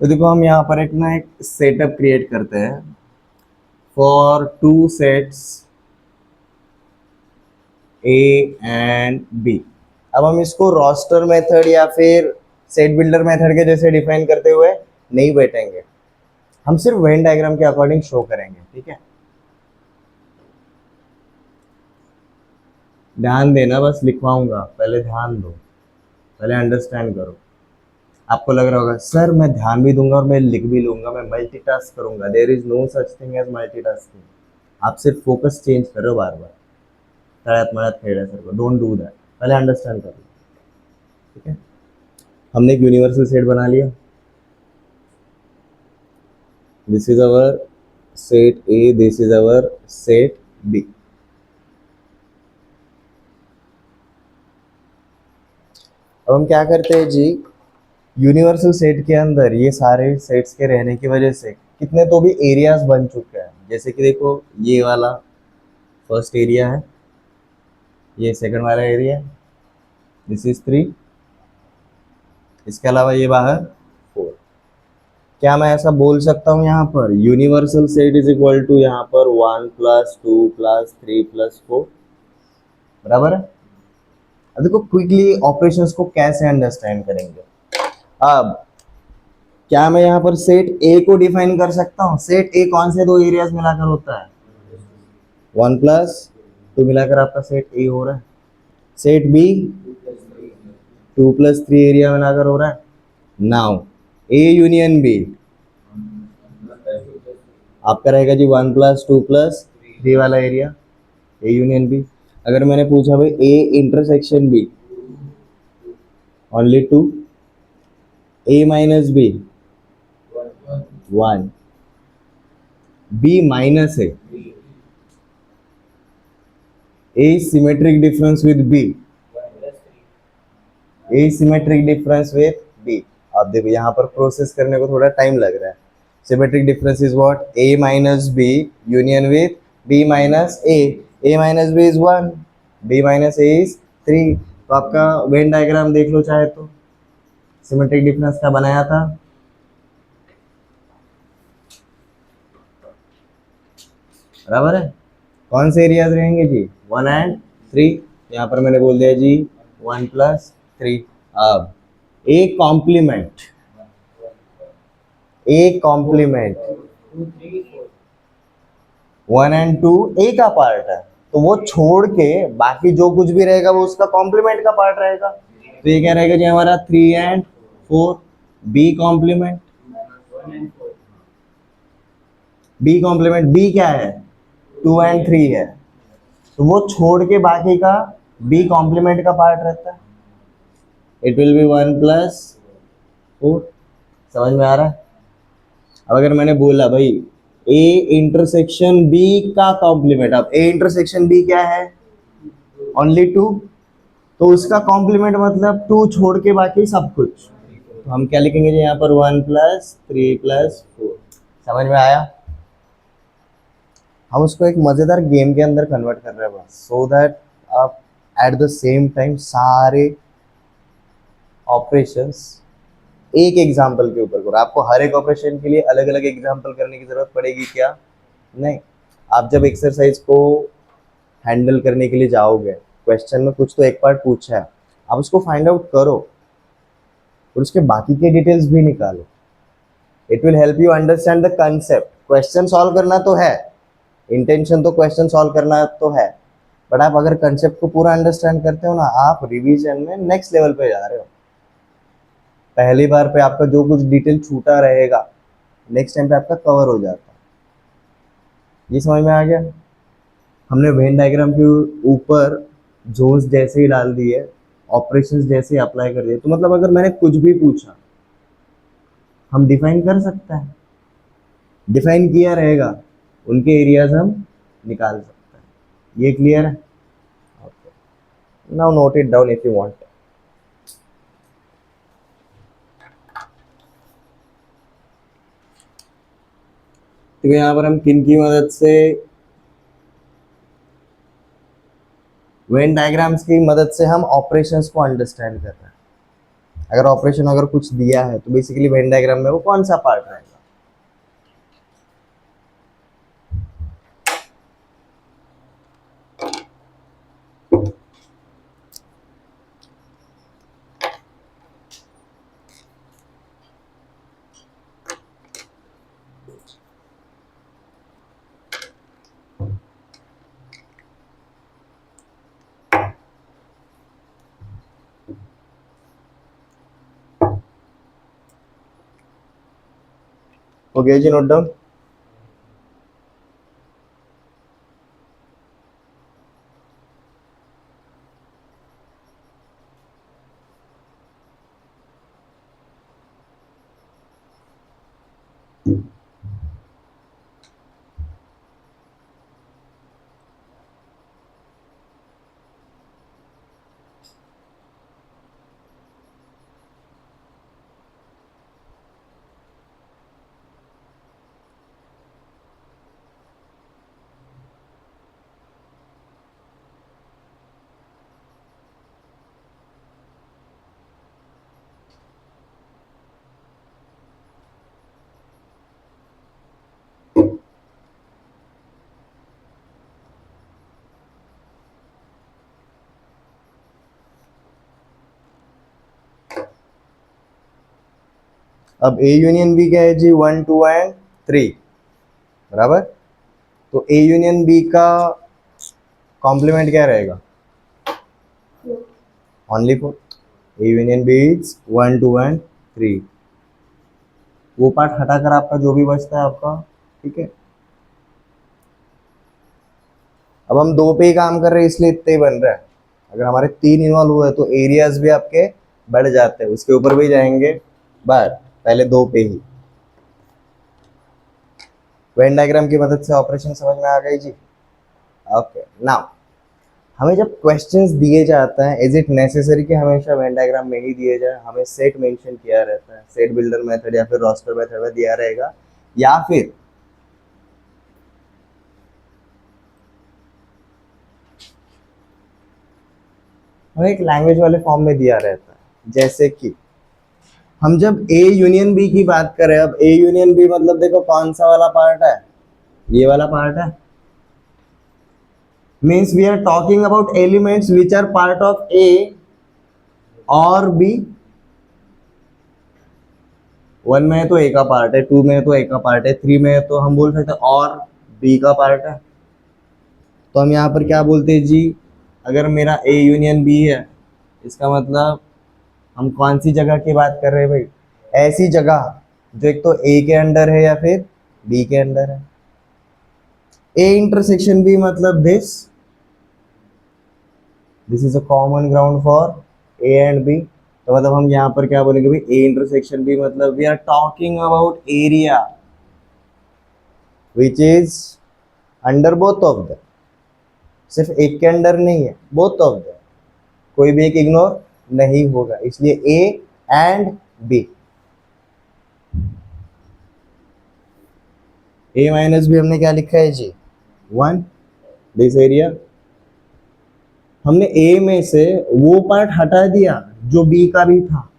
तो देखो हम यहाँ पर एक सेटअप क्रिएट करते हैं for two sets A and B. अब हम इसको रोस्टर मेथड या फिर सेट बिल्डर मेथड के जैसे डिफाइन करते हुए नहीं बैठेंगे, हम सिर्फ वेन डायग्राम के अकॉर्डिंग शो करेंगे। ठीक है, ध्यान देना, बस लिखवाऊंगा, पहले ध्यान दो, पहले अंडरस्टैंड करो। आपको लग रहा होगा सर मैं ध्यान भी दूंगा और मैं लिख भी लूंगा, मैं मल्टीटास्क करूंगा। There is no such thing as multitasking. आप सिर्फ फोकस चेंज करो बार बार, तड़ात मड़ात खेड़ा सर को, डोंट डू दैट, पहले अंडरस्टैंड कर लो। ठीक है, हमने एक यूनिवर्सल सेट बना लिया। This is our set A, this is our set B. अब हम क्या करते हैं जी, यूनिवर्सल सेट के अंदर ये सारे सेट्स के रहने की वजह से कितने तो भी एरियाज बन चुके हैं। जैसे कि देखो ये वाला फर्स्ट एरिया है, ये सेकंड वाला एरिया है, दिस इज 3, इसके अलावा ये बाहर 4। क्या मैं ऐसा बोल सकता हूँ यहाँ पर universal set is equal to यहाँ पर 1 + 2 + 3 + 4, बराबर है। अब देखो क्विकली ऑपरेशंस को कैसे अंडरस्टैंड करेंगे। अब क्या मैं यहाँ पर सेट ए को डिफाइन कर सकता हूँ? सेट ए कौन से दो एरियाज मिलाकर होता है? 1 + 2 मिलाकर आपका सेट ए हो रहा है। सेट बी 2 + 3 एरिया मिलाकर हो रहा है। नाउ ए यूनियन बी आपका रहेगा जी 1 + 2 + 3 वाला एरिया, ए यूनियन बी। अगर मैंने पूछा भाई A intersection B, only 2, A minus B 1, B minus A symmetric difference with B, A symmetric difference with B. आप देखो यहाँ पर प्रोसेस करने को थोड़ा टाइम लग रहा है। Symmetric difference is what? A minus B union with B minus A, A minus B is 1, B minus A is 3। तो आपका वेन डायग्राम देख लो चाहे तो, सिमेट्रिक डिफरेंस का बनाया था। बराबर है। कौन से एरियाज रहेंगे जी? 1 एंड 3। यहाँ पर मैंने बोल दिया जी 1 + 3। अब A complement, A complement 1 and 2 A का पार्ट है, तो वो छोड़ के बाकी जो कुछ भी रहेगा वो उसका कॉम्प्लीमेंट का पार्ट रहेगा। तो ये क्या रहेगा जी हमारा 3 and 4। B complement, B complement, B क्या है? 2 एंड 3 है, तो वो छोड़ के बाकी का बी कॉम्प्लीमेंट का पार्ट रहता है। It will be 1 + 4। समझ में आ रहा है? अब अगर मैंने बोला भाई ए इंटरसेक्शन बी का कॉम्प्लीमेंट, अब ए इंटरसेक्शन बी क्या है? ओनली 2, तो उसका कॉम्प्लीमेंट मतलब 2 छोड़ के बाकी सब कुछ। तो हम क्या लिखेंगे जी यहाँ पर 1 + 3 + 4। समझ में आया? हम उसको एक मजेदार गेम के अंदर कन्वर्ट कर रहे हैं बस, सो दैट आप एट द सेम टाइम सारे ऑपरेशंस एक एग्जाम्पल के ऊपर करो। आपको हर एक ऑपरेशन के लिए अलग अलग एग्जाम्पल करने की जरूरत पड़ेगी क्या? नहीं। आप जब एक्सरसाइज को हैंडल करने के लिए जाओगे, क्वेश्चन में कुछ तो एक पार्ट पूछा है, आप उसको फाइंड आउट करो और उसके बाकी के डिटेल्स भी निकालो। It will help you understand the concept. Question solve करना तो है, इंटेंशन तो क्वेश्चन सॉल्व करना तो है, बट आप अगर कंसेप्ट को पूरा अंडरस्टैंड करते हो ना, आप रिवीजन में नेक्स्ट लेवल पे जा रहे हो। पहली बार पे आपका जो कुछ डिटेल छूटा रहेगा नेक्स्ट टाइम पे आपका कवर हो जाता है। ये समझ में आ गया? हमने वेन डायग्राम के ऊपर जोन्स जैसे ही डाल दिए, ऑपरेशंस जैसे ही अप्लाई कर दिए, तो मतलब अगर मैंने कुछ भी पूछा हम डिफाइन कर सकते हैं, डिफाइन किया रहेगा, उनके एरियाज हम निकाल सकते हैं। ये क्लियर है? Now note it down if you want. तो यहाँ पर हम किन की मदद से, वेन डायग्राम्स की मदद से हम ऑपरेशंस को अंडरस्टैंड कर रहे हैं। अगर ऑपरेशन अगर कुछ दिया है तो बेसिकली वेन डायग्राम में वो कौन सा पार्ट रहेगा? हो गया जी नोट डाउन? अब ए यूनियन बी क्या है जी? 1 2 एंड 3, बराबर। तो ए यूनियन बी का कॉम्प्लीमेंट क्या रहेगा? Only 4। A union B is 1 2 and 3। वो पार्ट हटाकर आपका जो भी बचता है आपका, ठीक है। अब हम 2 पे ही काम कर रहे हैं इसलिए इतने ही बन रहा है। अगर हमारे 3 इन्वॉल्व हुए तो एरियाज भी आपके बढ़ जाते हैं, उसके ऊपर भी जाएंगे बट पहले 2 पे ही। वेन डायग्राम की मदद से ऑपरेशन समझ में आ गई जी? ओके नाउ, हमें जब क्वेश्चंस दिए जाते हैं, इज इट नेसेसरी कि हमेशा वेन डायग्राम में ही दिए जाए? हमें सेट मेंशन किया रहता है, सेट बिल्डर मेथड या फिर रोस्टर मेथड में दिया रहेगा, या फिर हमें एक लैंग्वेज वाले फॉर्म में दिया रहता है। जैसे कि हम जब ए यूनियन बी की बात करें, अब ए यूनियन बी मतलब देखो कौन सा वाला पार्ट है? ये वाला पार्ट है। Means we are talking about elements which are part of A और बी। 1 में है तो ए का पार्ट है, 2 में है तो ए का पार्ट है, 3 में है तो हम बोल सकते हैं और बी का पार्ट है। तो हम यहाँ पर क्या बोलते हैं जी? अगर मेरा ए यूनियन बी है, इसका मतलब हम कौन सी जगह की बात कर रहे हैं भाई? ऐसी जगह जो एक तो ए के अंडर है या फिर बी के अंडर है। ए इंटरसेक्शन बी मतलब this is a common ground for A and B. तो मतलब हम यहाँ पर क्या बोलेंगे भाई? ए इंटरसेक्शन बी मतलब we are talking about area which is under both of the, सिर्फ एक के अंडर नहीं है, बोथ ऑफ द, कोई भी एक इग्नोर नहीं होगा, इसलिए A and B. A minus B हमने क्या लिखा है जी? 1 दिस एरिया। हमने ए में से वो पार्ट हटा दिया जो बी का भी था,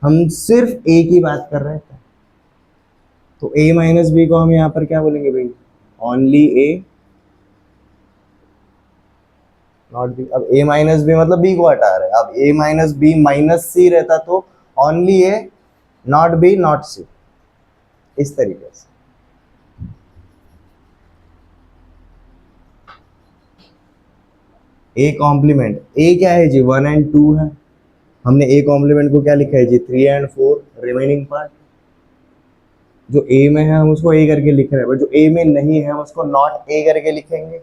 हम सिर्फ ए की बात कर रहे थे। तो ए माइनस बी को हम यहाँ पर क्या बोलेंगे भाई? Only A not B. अब ए माइनस बी मतलब बी को हटा रहे हैं। अब A minus B minus C रहता तो only A not B not C, इस तरीके से। ए कॉम्प्लीमेंट, ए क्या है जी? 1 एंड 2 है। हमने ए कॉम्प्लीमेंट को क्या लिखा है जी? 3 एंड 4 रिमेनिंग पार्ट। जो ए में है हम उसको ए करके लिख रहे हैं, बट जो ए में नहीं है हम उसको नॉट ए करके लिखेंगे।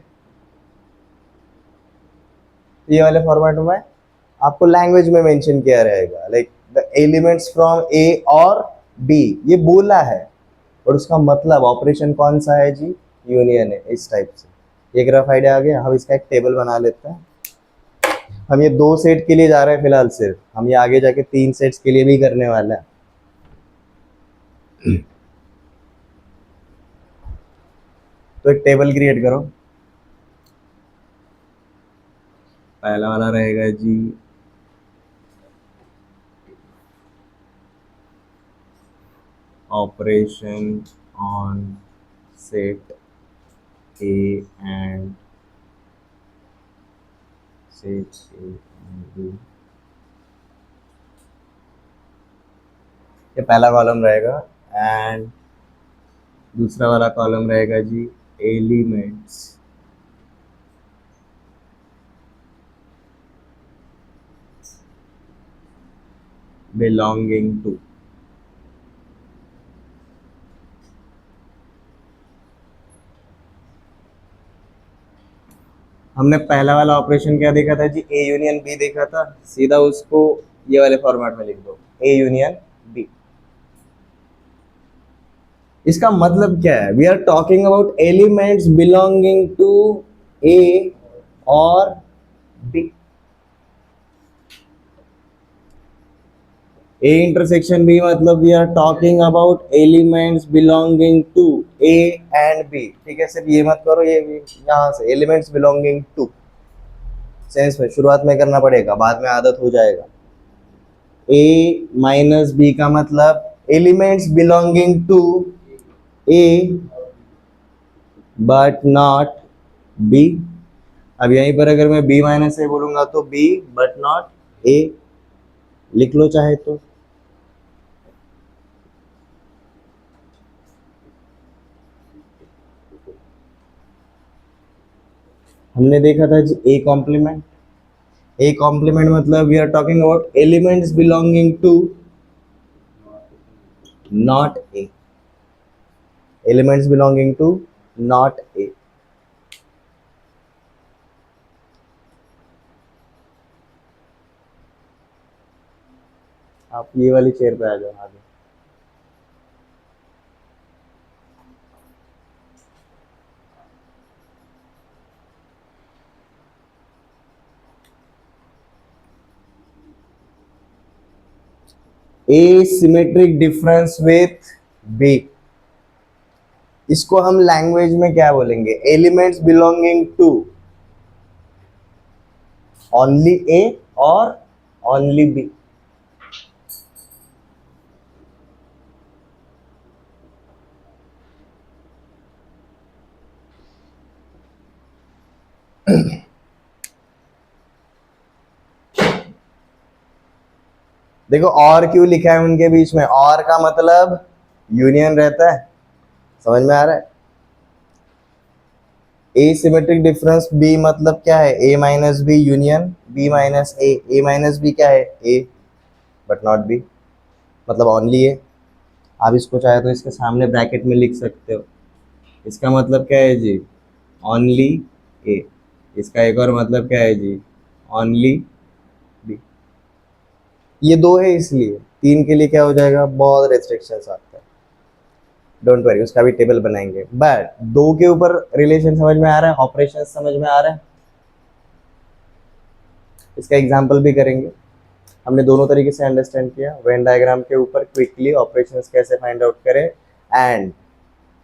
ये वाले फॉर्मेट में आपको लैंग्वेज में मेंशन किया रहेगा, लाइक द एलिमेंट्स फ्रॉम ए और बी, ये बोला है, और उसका मतलब ऑपरेशन कौन सा है जी? यूनियन है, इस टाइप से। एक रफ आइडिया आ गया। हम इसका एक टेबल बना लेते हैं। हम ये 2 सेट के लिए जा रहे हैं फिलहाल, सिर्फ हम ये आगे जाके 3 सेट्स के लिए भी करने वाला है। तो एक टेबल क्रिएट करो। पहला वाला रहेगा जी operation on set A and set A and B. ये पहला कॉलम रहेगा एंड दूसरा वाला कॉलम रहेगा जी एलिमेंट्स बिलोंगिंग टू। हमने पहला वाला ऑपरेशन क्या देखा था जी, ए यूनियन बी देखा था, सीधा उसको ये वाले फॉर्मेट में लिख दो, ए यूनियन बी। इसका मतलब क्या है, we are talking about elements belonging to A और बी। ए इंटरसेक्शन बी मतलब we are talking about elements belonging to A and B. ठीक है, सिर्फ ये मत करो, ये यहां से एलिमेंट्स बिलोंगिंग टू सेंस में शुरुआत में करना पड़ेगा, बाद में आदत हो जाएगा। ए माइनस बी का मतलब elements belonging to A but not B. अब यहीं पर अगर मैं बी माइनस ए बोलूंगा तो बी बट नॉट ए लिख लो चाहे तो। हमने देखा था जी ए कॉम्प्लीमेंट। ए कॉम्प्लीमेंट मतलब we are talking about elements belonging to not A, elements belonging to not A. आप ये वाली चेयर पे आ जाओ आगे। A symmetric difference with B, इसको हम लैंग्वेज में क्या बोलेंगे, elements belonging to only A और ओनली बी। देखो और क्यों लिखा है उनके बीच में, और का मतलब यूनियन रहता है, समझ में आ रहा है। ए सिमेट्रिक डिफरेंस बी मतलब क्या है, A minus B union B minus A. A minus B क्या है, ए बट नॉट बी, मतलब ओनली ए। आप इसको चाहे तो इसके सामने ब्रैकेट में लिख सकते हो। इसका मतलब क्या है जी, ओनली ए। इसका एक और मतलब क्या है जी, ओनली बी। ये दो है इसलिए, तीन के लिए क्या हो जाएगा, बहुत रेस्ट्रिक्शंस आते हैं। डोंट वरी, उसका भी टेबल बनाएंगे। बट दो के ऊपर रिलेशन समझ में आ रहा है, ऑपरेशन समझ में आ रहा है। इसका एग्जाम्पल भी करेंगे। हमने दोनों तरीके से अंडरस्टैंड किया, वेन डायग्राम के ऊपर क्विकली ऑपरेशंस कैसे फाइंड आउट करें, एंड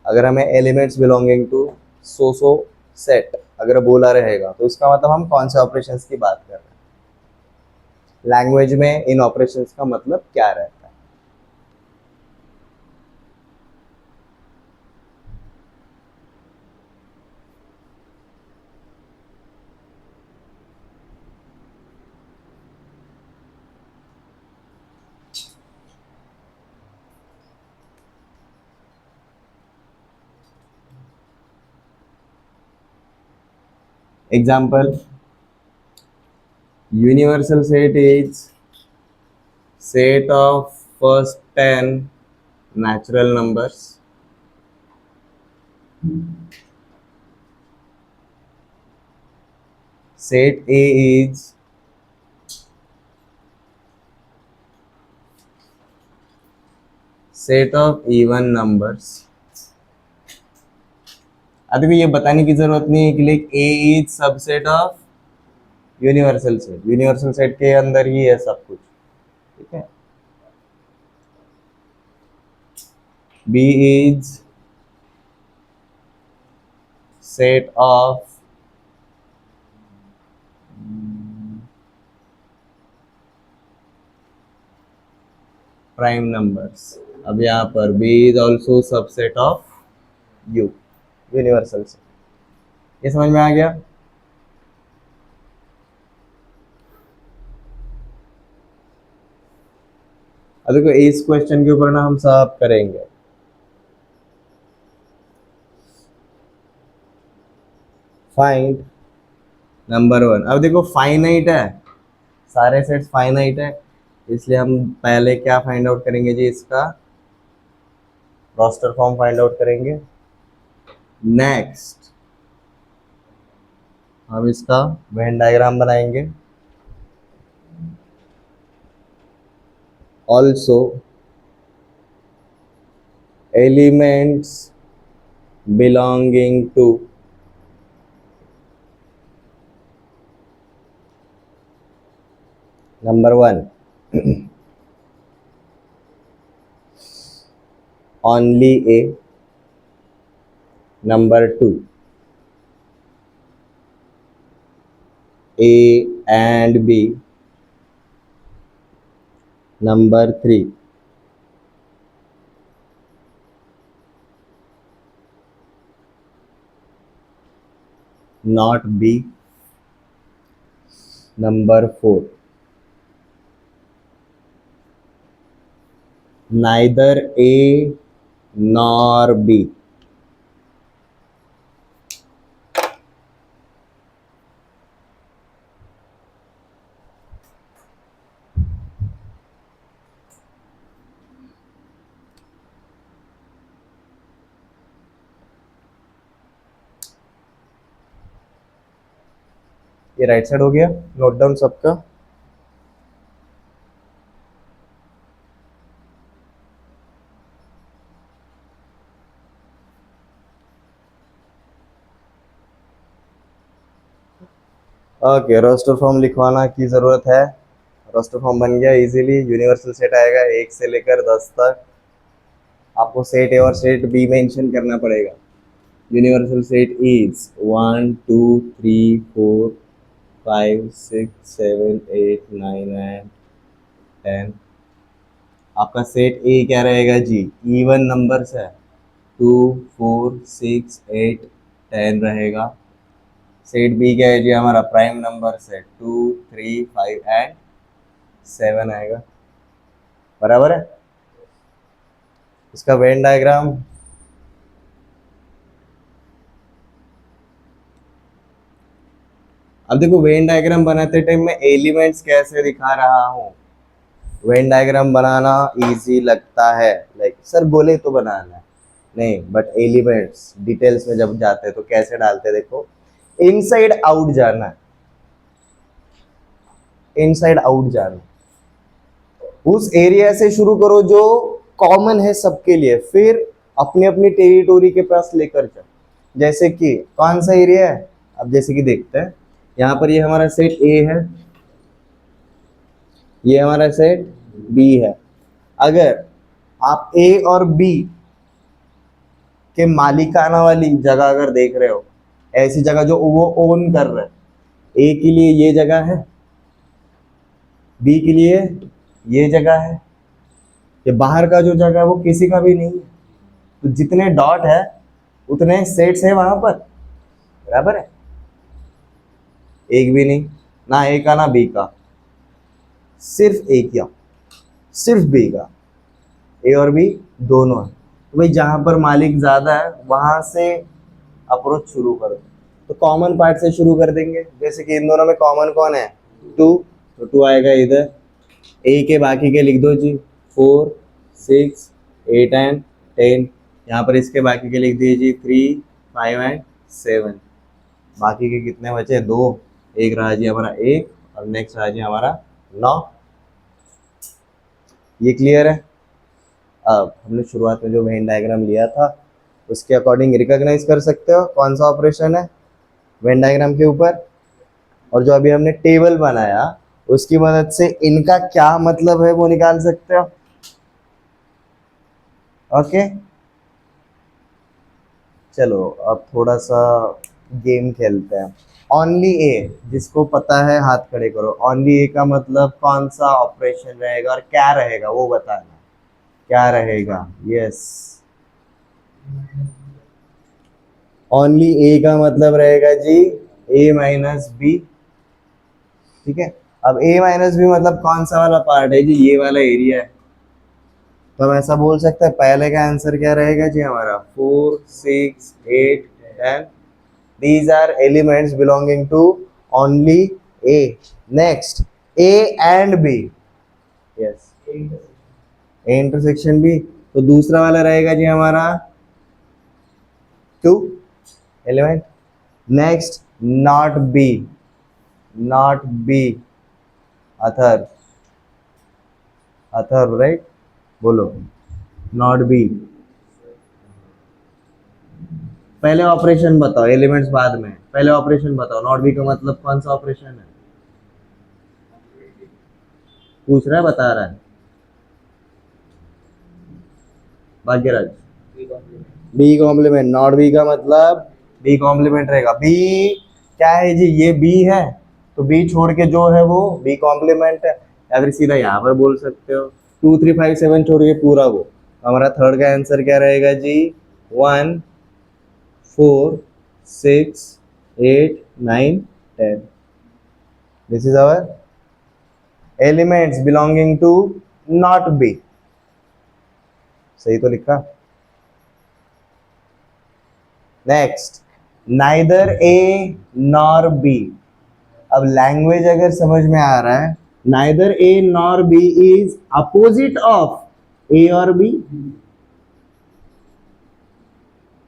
अगर हमें elements belonging to so so set अगर बोला रहेगा तो इसका मतलब हम कौन से ऑपरेशंस की बात कर रहे हैं, लैंग्वेज में इन ऑपरेशंस का मतलब क्या रहता है। Example, universal set is set of first 10 natural numbers set A is set of even numbers। अभी भी ये बताने की जरूरत नहीं है कि like A is subset of universal set, universal set के अंदर ही है सब कुछ, ठीक है। B is set of prime numbers. अब यहाँ पर B is also subset of U, universal set. ये समझ में आ गया? अब देखो इस क्वेश्चन के ऊपर ना हम सब करेंगे। Find number 1। अब देखो फाइनाइट है, सारे सेट्स फाइनाइट है, इसलिए हम पहले क्या फाइंड आउट करेंगे जी, इसका रोस्टर फॉर्म फाइंड आउट करेंगे। नेक्स्ट हम इसका वेन डायग्राम बनाएंगे। Also elements belonging to number 1 only A, number 2 A and B, number 3 not B, number 4 neither A nor B। ये राइट साइड हो गया, नोट डाउन सबका। ओके, रोस्टर फॉर्म लिखवाना की जरूरत है। रोस्टर फॉर्म बन गया इजीली, यूनिवर्सल सेट आएगा 1 से लेकर 10 तक। आपको सेट ए और सेट बी मेंशन करना पड़ेगा। Universal set is 1 2 3 4 5 6 7 8 9 and 10। आपका सेट ए क्या रहेगा जी, इवन नंबर्स है, 2 4 6 8 10 रहेगा। सेट बी क्या है जी, हमारा प्राइम नंबर है, 2 3 5 एंड 7 आएगा। बराबर है। इसका वेन डायग्राम अब देखो, वेन डायग्राम बनाते टाइम मैं एलिमेंट्स कैसे दिखा रहा हूँ। वेन डायग्राम बनाना इजी लगता है, लाइक सर बोले तो बनाना है, नहीं, बट एलिमेंट्स डिटेल्स में जब जाते हैं तो कैसे डालते हैं, देखो इनसाइड आउट जाना है, इनसाइड आउट जाना, उस एरिया से शुरू करो जो कॉमन है सबके लिए, फिर अपनी अपनी टेरिटोरी के पास लेकर जाओ। जैसे कि कौन सा एरिया है, अब जैसे कि देखते हैं, यहाँ पर ये हमारा सेट ए है, ये हमारा सेट बी है। अगर आप ए और बी के मालिकाना वाली जगह अगर देख रहे हो, ऐसी जगह जो वो ओन कर रहे हैं, ए के लिए ये जगह है, बी के लिए ये जगह है, ये बाहर का जो जगह है वो किसी का भी नहीं है, तो जितने डॉट है उतने सेट्स है वहां पर, बराबर है। एक भी नहीं, ना ए का ना बी का, सिर्फ ए का, सिर्फ बी का, ए और बी दोनों है। तो भाई जहां पर मालिक ज्यादा है वहां से अप्रोच शुरू करो, तो कॉमन पार्ट से शुरू कर देंगे। जैसे कि इन दोनों में कॉमन कौन है, 2, तो 2 आएगा इधर। ए के बाकी के लिख दो जी, 4 6 8 एंड 10। यहाँ पर इसके बाकी के लिख दीजिए 3 5 एंड 7। बाकी के कितने बचे, 2, एक रहा जी हमारा 1 और नेक्स्ट रहा जी हमारा 9। ये क्लियर है। अब हमने शुरुआत में जो वेन डायग्राम लिया था उसके अकॉर्डिंग रिकॉग्नाइज कर सकते हो कौन सा ऑपरेशन है वेन डायग्राम के ऊपर, और जो अभी हमने टेबल बनाया उसकी मदद से इनका क्या मतलब है वो निकाल सकते हो। ओके, चलो अब थोड़ा सा गेम खेलते हैं। ओनली ए, जिसको पता है हाथ खड़े करो। ओनली ए का मतलब कौन सा ऑपरेशन रहेगा और क्या रहेगा वो बताना। क्या रहेगा? यस, ओनली ए का मतलब रहेगा जी ए माइनस बी। ठीक है, अब ए माइनस बी मतलब कौन सा वाला पार्ट है जी? ये वाला एरिया है। तो हम ऐसा बोल सकते हैं पहले का आंसर क्या रहेगा जी हमारा? 4, 6, 8, 10। These are elements belonging to only A. Next, A and B. Yes. A intersection B. तो दूसरा वाला रहेगा जी हमारा 2 element. Next, not B, not B, other, other right, बोलो नॉट B। पहले ऑपरेशन बताओ, एलिमेंट्स बाद में, पहले ऑपरेशन बताओ। नॉट B का मतलब कौन सा ऑपरेशन है? पूछ रहा है, बता रहा है Bhagyaraj? B complement. Not B का मतलब बी कॉम्प्लीमेंट रहेगा। बी क्या है जी? ये बी है, तो बी छोड़ के जो है वो बी कॉम्प्लीमेंट है, या फिर सीधा यहाँ पर बोल सकते हो 2, 3, 5, 7 छोड़ के पूरा वो। हमारा थर्ड का आंसर क्या रहेगा जी? 1, 4, 6, 8, 9, 10। This is our elements belonging to not B. सही तो लिखा। Next, neither A nor B. अब लैंग्वेज अगर समझ में आ रहा है, neither A nor B is opposite of A और B.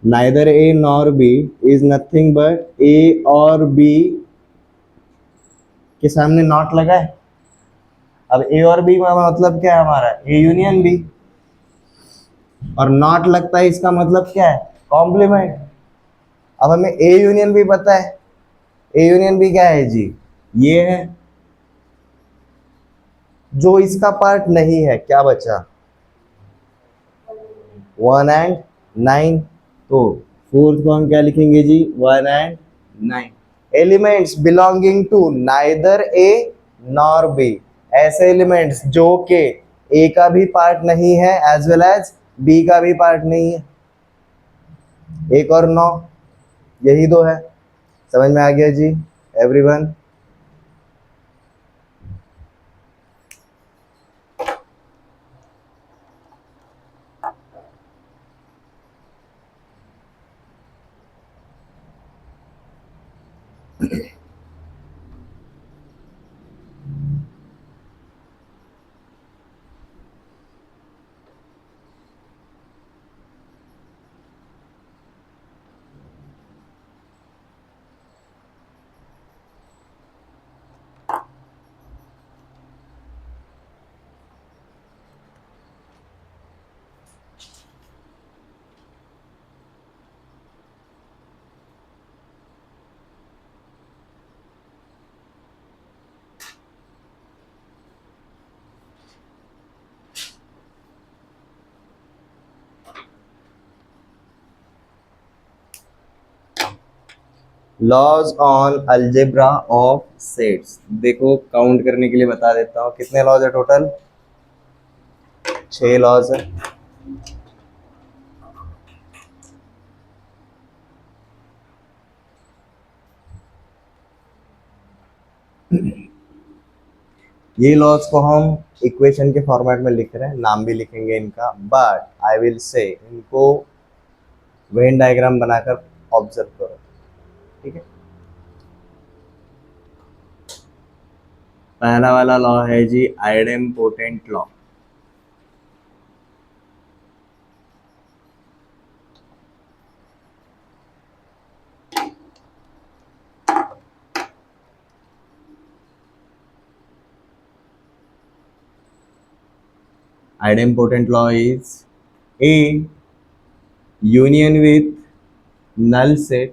Neither A nor B is nothing but A और बी के सामने नॉट लगा है। अब ए और बी का मतलब क्या है हमारा? ए यूनियन बी, और नॉट लगता है इसका मतलब क्या है? कॉम्प्लीमेंट। अब हमें ए यूनियन बी पता है। ए यूनियन बी क्या है जी? ये है। जो इसका पार्ट नहीं है, क्या बचा? 1 एंड 9। तो फोर्थ को हम क्या लिखेंगे जी? 1 and 9। Elements belonging to neither A nor B, ऐसे एलिमेंट्स जो के ए का भी पार्ट नहीं है एज वेल एज बी का भी पार्ट नहीं है। 1 और 9, यही दो है। समझ में आ गया जी everyone? Laws on algebra of sets. देखो काउंट करने के लिए बता देता हूँ, कितने लॉज है टोटल? 6 लॉज है। ये लॉज को हम इक्वेशन के फॉर्मेट में लिख रहे हैं, नाम भी लिखेंगे इनका, बट आई विल से इनको वेन डायग्राम बनाकर ऑब्जर्व करो। ठीक है, पहला वाला लॉ है जी idempotent law. Idempotent law is A union with null set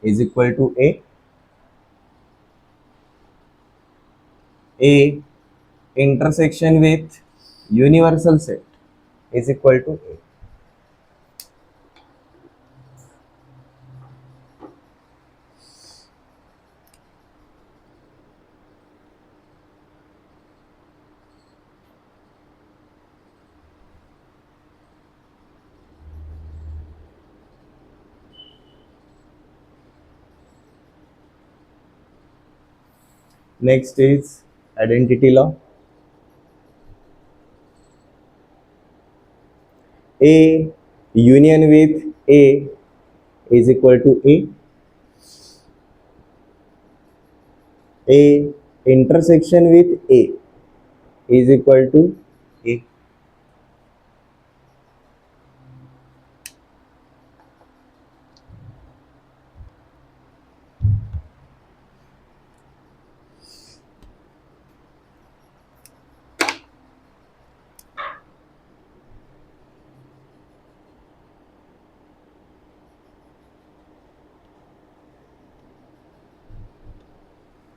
is equal to A intersection with universal set is equal to A. Next is identity law. A union with A is equal to A. A intersection with A is equal to A.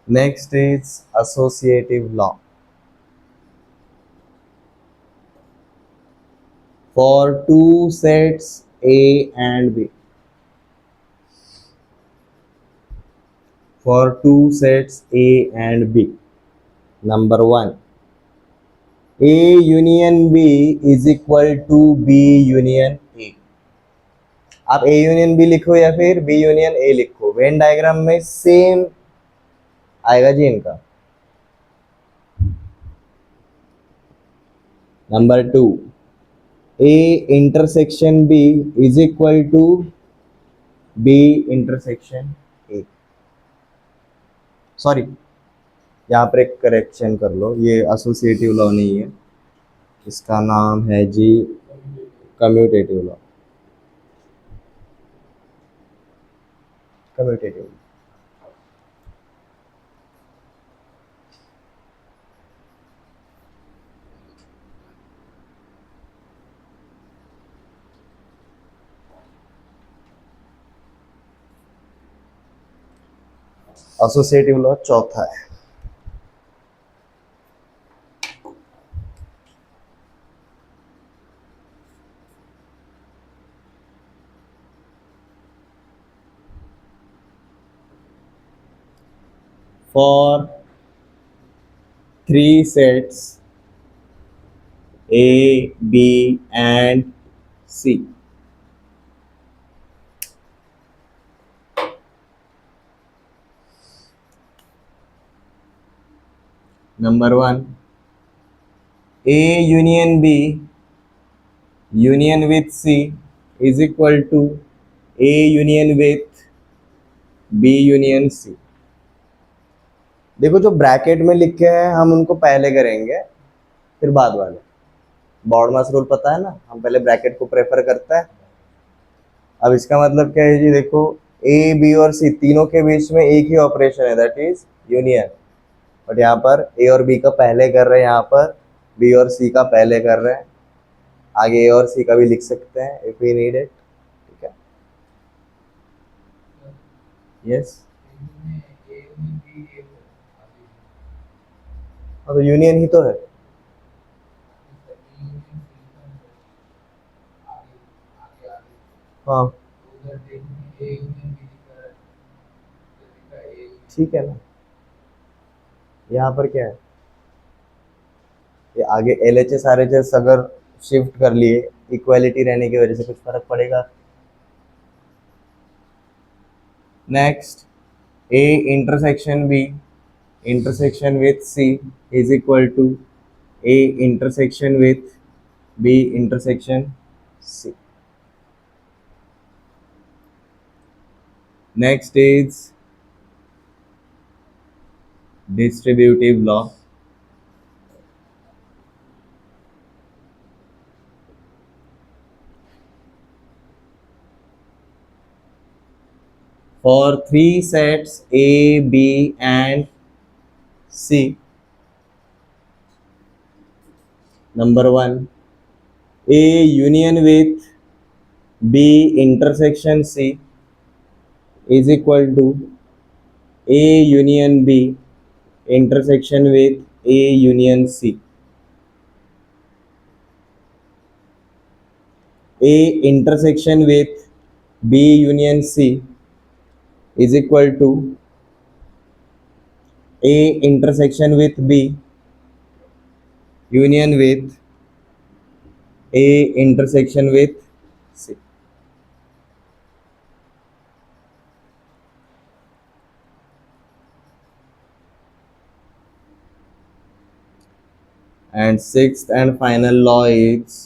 Next is associative law. For two sets A and B. For two sets A and B. Number one, A union B is equal to B union A. आप A union B लिखो या फिर B union A लिखो, Venn diagram में same आएगा जी इनका. Number two, A intersection B is equal to B intersection A. Sorry, यहाँ पर एक करेक्शन कर लो, ये एसोसिएटिव लॉ नहीं है, इसका नाम है जी commutative law. Commutative associative law चौथा है. For three sets A, B and C. Number one, A union B union with C is equal to A union with B union C. देखो जो ब्रैकेट में लिखे हैं हम उनको पहले करेंगे फिर बाद वाले. बॉडमास रूल पता है ना, हम पहले ब्रैकेट को प्रेफर करता है. अब इसका मतलब क्या है जी, देखो ए बी और सी तीनों के बीच में एक ही ऑपरेशन है, दैट इज यूनियन. बट यहाँ पर ए और बी का पहले कर रहे हैं, यहाँ पर बी और सी का पहले कर रहे हैं. आगे ए और सी का भी लिख सकते हैं इफ वी नीड इट. ठीक है, यस. तो यूनियन ही तो है. हाँ ठीक है ना. यहाँ पर क्या है, ये आगे L H S R H S अगर शिफ्ट कर लिए इक्वालिटी रहने की वजह से कुछ फर्क पड़ेगा. Next, A intersection B intersection with C is equal to A intersection with B intersection C. Next is distributive law. For three sets A, B and C. Number one, A union with B intersection C is equal to A union B intersection with A union C. A intersection with B union C is equal to A intersection with B union with A intersection with C. and sixth and final law is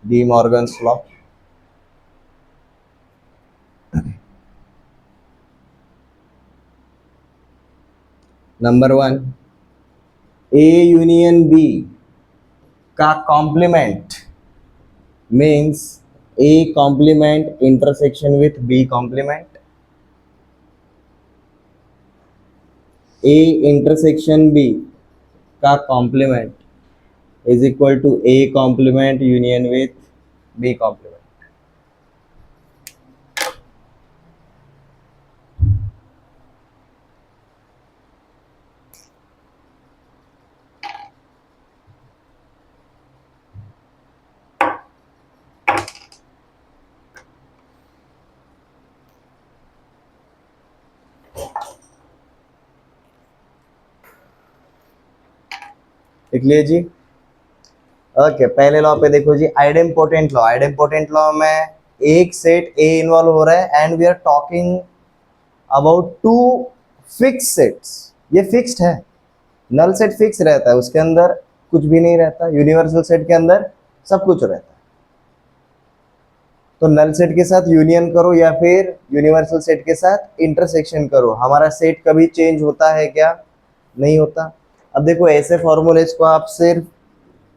De Morgan's law. Number one, A union B का complement means A complement intersection with B complement. A intersection B का complement is equal to A complement union with B complement. लिख लीजिए जी. Okay, पहले law पे देखो जी, idempotent law. Idempotent law में एक सेट ए इन्वॉल्व हो रहा है and we are talking about two fix sets. ये फिक्स्ड है. नल सेट फिक्स रहता है, उसके अंदर कुछ भी नहीं रहता. यूनिवर्सल सेट के अंदर सब कुछ रहता है. तो नल सेट के साथ यूनियन करो या फिर यूनिवर्सल सेट के साथ इंटरसेक्शन करो, हमारा सेट कभी चेंज होता है क्या? नहीं होता. अब देखो, ऐसे फॉर्मूलेज को आप सिर्फ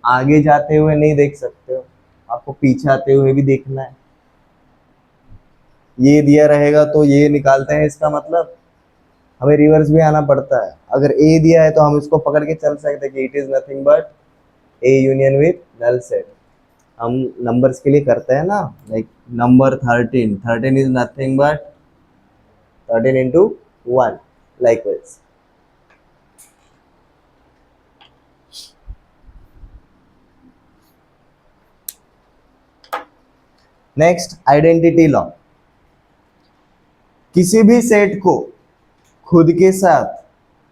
आगे जाते हुए नहीं देख सकते हो, आपको पीछे आते हुए भी देखना है. ये दिया रहेगा तो ये निकालते हैं, इसका मतलब हमें रिवर्स भी आना पड़ता है. अगर ए दिया है तो हम इसको पकड़ के चल सकते हैं कि it is nothing but A union with null set. हम नंबर्स के लिए करते हैं ना, like number 13 is nothing but 13 into 1, likewise. Next, identity law. किसी भी सेट को खुद के साथ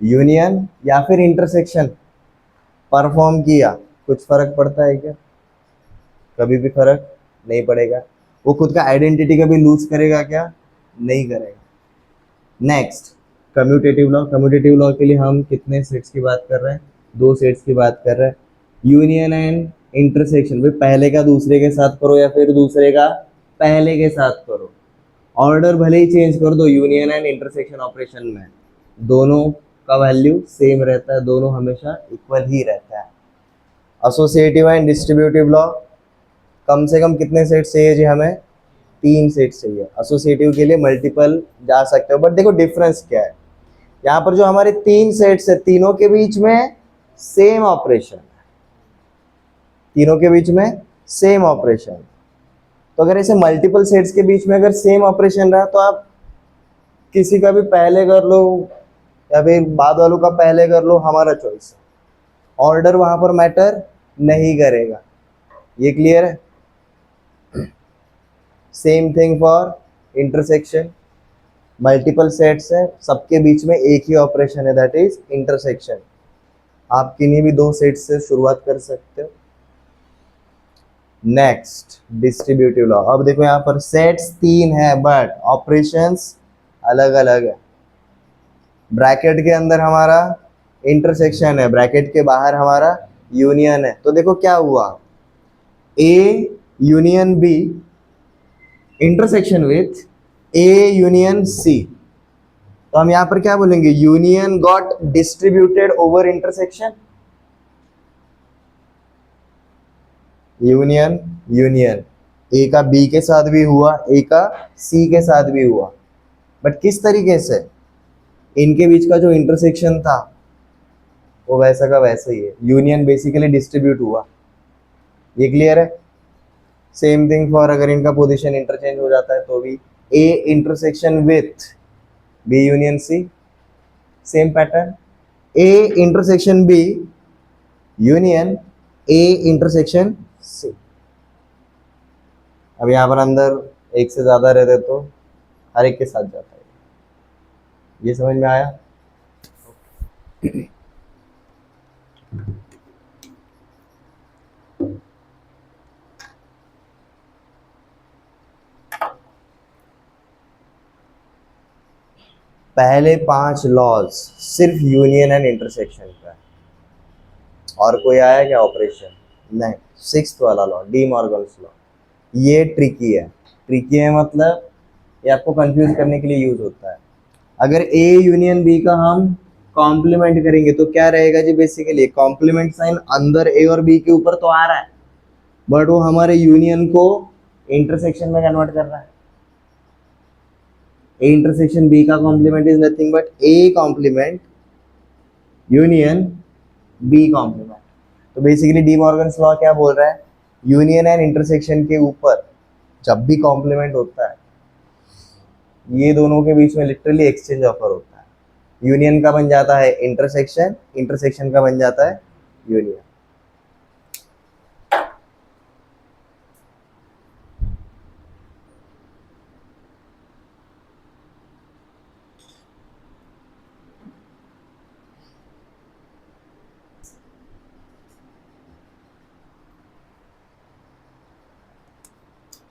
यूनियन या फिर इंटरसेक्शन परफॉर्म किया, कुछ फर्क पड़ता है क्या? कभी भी फर्क नहीं पड़ेगा. वो खुद का आइडेंटिटी कभी लूज करेगा क्या? नहीं करेगा. Next, commutative law. Commutative law के लिए हम कितने सेट्स की बात कर रहे हैं? दो सेट्स की बात कर रहे हैं. यूनियन एंड इंटरसेक्शन, भाई पहले का दूसरे के साथ करो या फिर दूसरे का पहले के साथ करो, ऑर्डर भले ही चेंज कर दो, यूनियन एंड इंटरसेक्शन ऑपरेशन में दोनों का वैल्यू सेम रहता है, दोनों हमेशा इक्वल ही रहता है. एसोसिएटिव एंड डिस्ट्रीब्यूटिव लॉ, कम से कम कितने सेट चाहिए जी? हमें 3 सेट चाहिए. एसोसिएटिव के लिए मल्टीपल जा सकते हो, बट देखो डिफरेंस क्या है. यहाँ पर जो हमारे 3 सेट्स है, तीनों के बीच में सेम ऑपरेशन, तीनों के बीच में सेम ऑपरेशन. तो अगर ऐसे मल्टीपल सेट्स के बीच में अगर सेम ऑपरेशन रहा तो आप किसी का भी पहले कर लो या फिर बाद वालों का पहले कर लो, हमारा चॉइस है. ऑर्डर वहां पर मैटर नहीं करेगा. ये क्लियर है? Same thing for intersection. Multiple sets है, सबके बीच में एक ही ऑपरेशन है, दैट इज इंटरसेक्शन. आप किन्हीं भी दो सेट्स से शुरुआत कर सकते हो. Next, distributive law. अब देखो यहाँ पर सेट्स 3 है बट ऑपरेशंस अलग अलग है. ब्रैकेट के अंदर हमारा इंटरसेक्शन है, ब्रैकेट के बाहर हमारा यूनियन है. तो देखो क्या हुआ, A union B intersection with A union C. तो हम यहाँ पर क्या बोलेंगे? Union got distributed over intersection. Union union, A का बी के साथ भी हुआ, ए का सी के साथ भी हुआ, बट किस तरीके से? इनके बीच का जो इंटरसेक्शन था वो वैसा का वैसा ही है. यूनियन बेसिकली डिस्ट्रीब्यूट हुआ. ये क्लियर है? सेम थिंग फॉर, अगर इनका पोजीशन इंटरचेंज हो जाता है तो भी A intersection with B union C, same pattern. A intersection B union A intersection C. अब यहाँ पर अंदर एक से ज्यादा रहते तो हर एक के साथ जाता है. ये समझ में आया? पहले 5 लॉज सिर्फ यूनियन एंड इंटरसेक्शन का है, और कोई आया क्या ऑपरेशन? नहीं। सिक्स्थ वाला लॉ, डी मॉर्गन्स लॉ, ये ट्रिकी है। ट्रिकी है मतलब ये आपको कंफ्यूज करने के लिए यूज होता है। अगर ए यूनियन बी का हम कॉम्प्लीमेंट करेंगे तो क्या रहेगा जी? बेसिकली कॉम्प्लीमेंट साइन अंदर ए और बी के ऊपर तो आ रहा है, बट वो हमारे यूनियन को इंटरसेक्शन में कन्वर्ट कर रहा है। ए इंटरसेक्शन बी का complement is nothing but A complement union B complement. तो बेसिकली डी मॉर्गन्स लॉ क्या बोल रहा है? यूनियन एंड इंटरसेक्शन के ऊपर जब भी कॉम्प्लीमेंट होता है, ये दोनों के बीच में लिटरली एक्सचेंज ऑफर होता है। यूनियन का बन जाता है इंटरसेक्शन, इंटरसेक्शन का बन जाता है यूनियन।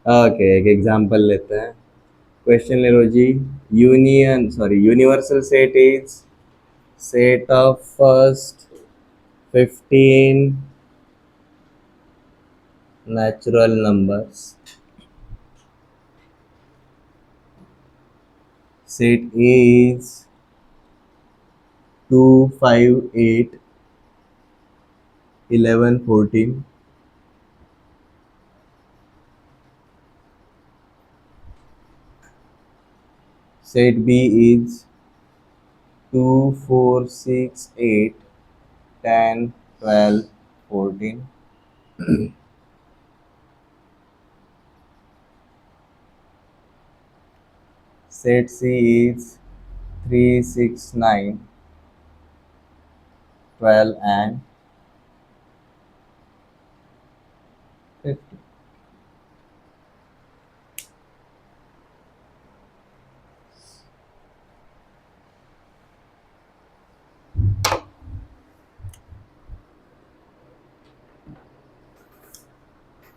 ओके, एक एग्जांपल लेते हैं। क्वेश्चन ले लो जी। Universal set is set of first 15 natural numbers. Set A is 2, 5, 8, 11, 14. Set B is 2, 4, 6, 8, 10, 12, 14. Set C is 3, 6, 9, 12 and 50.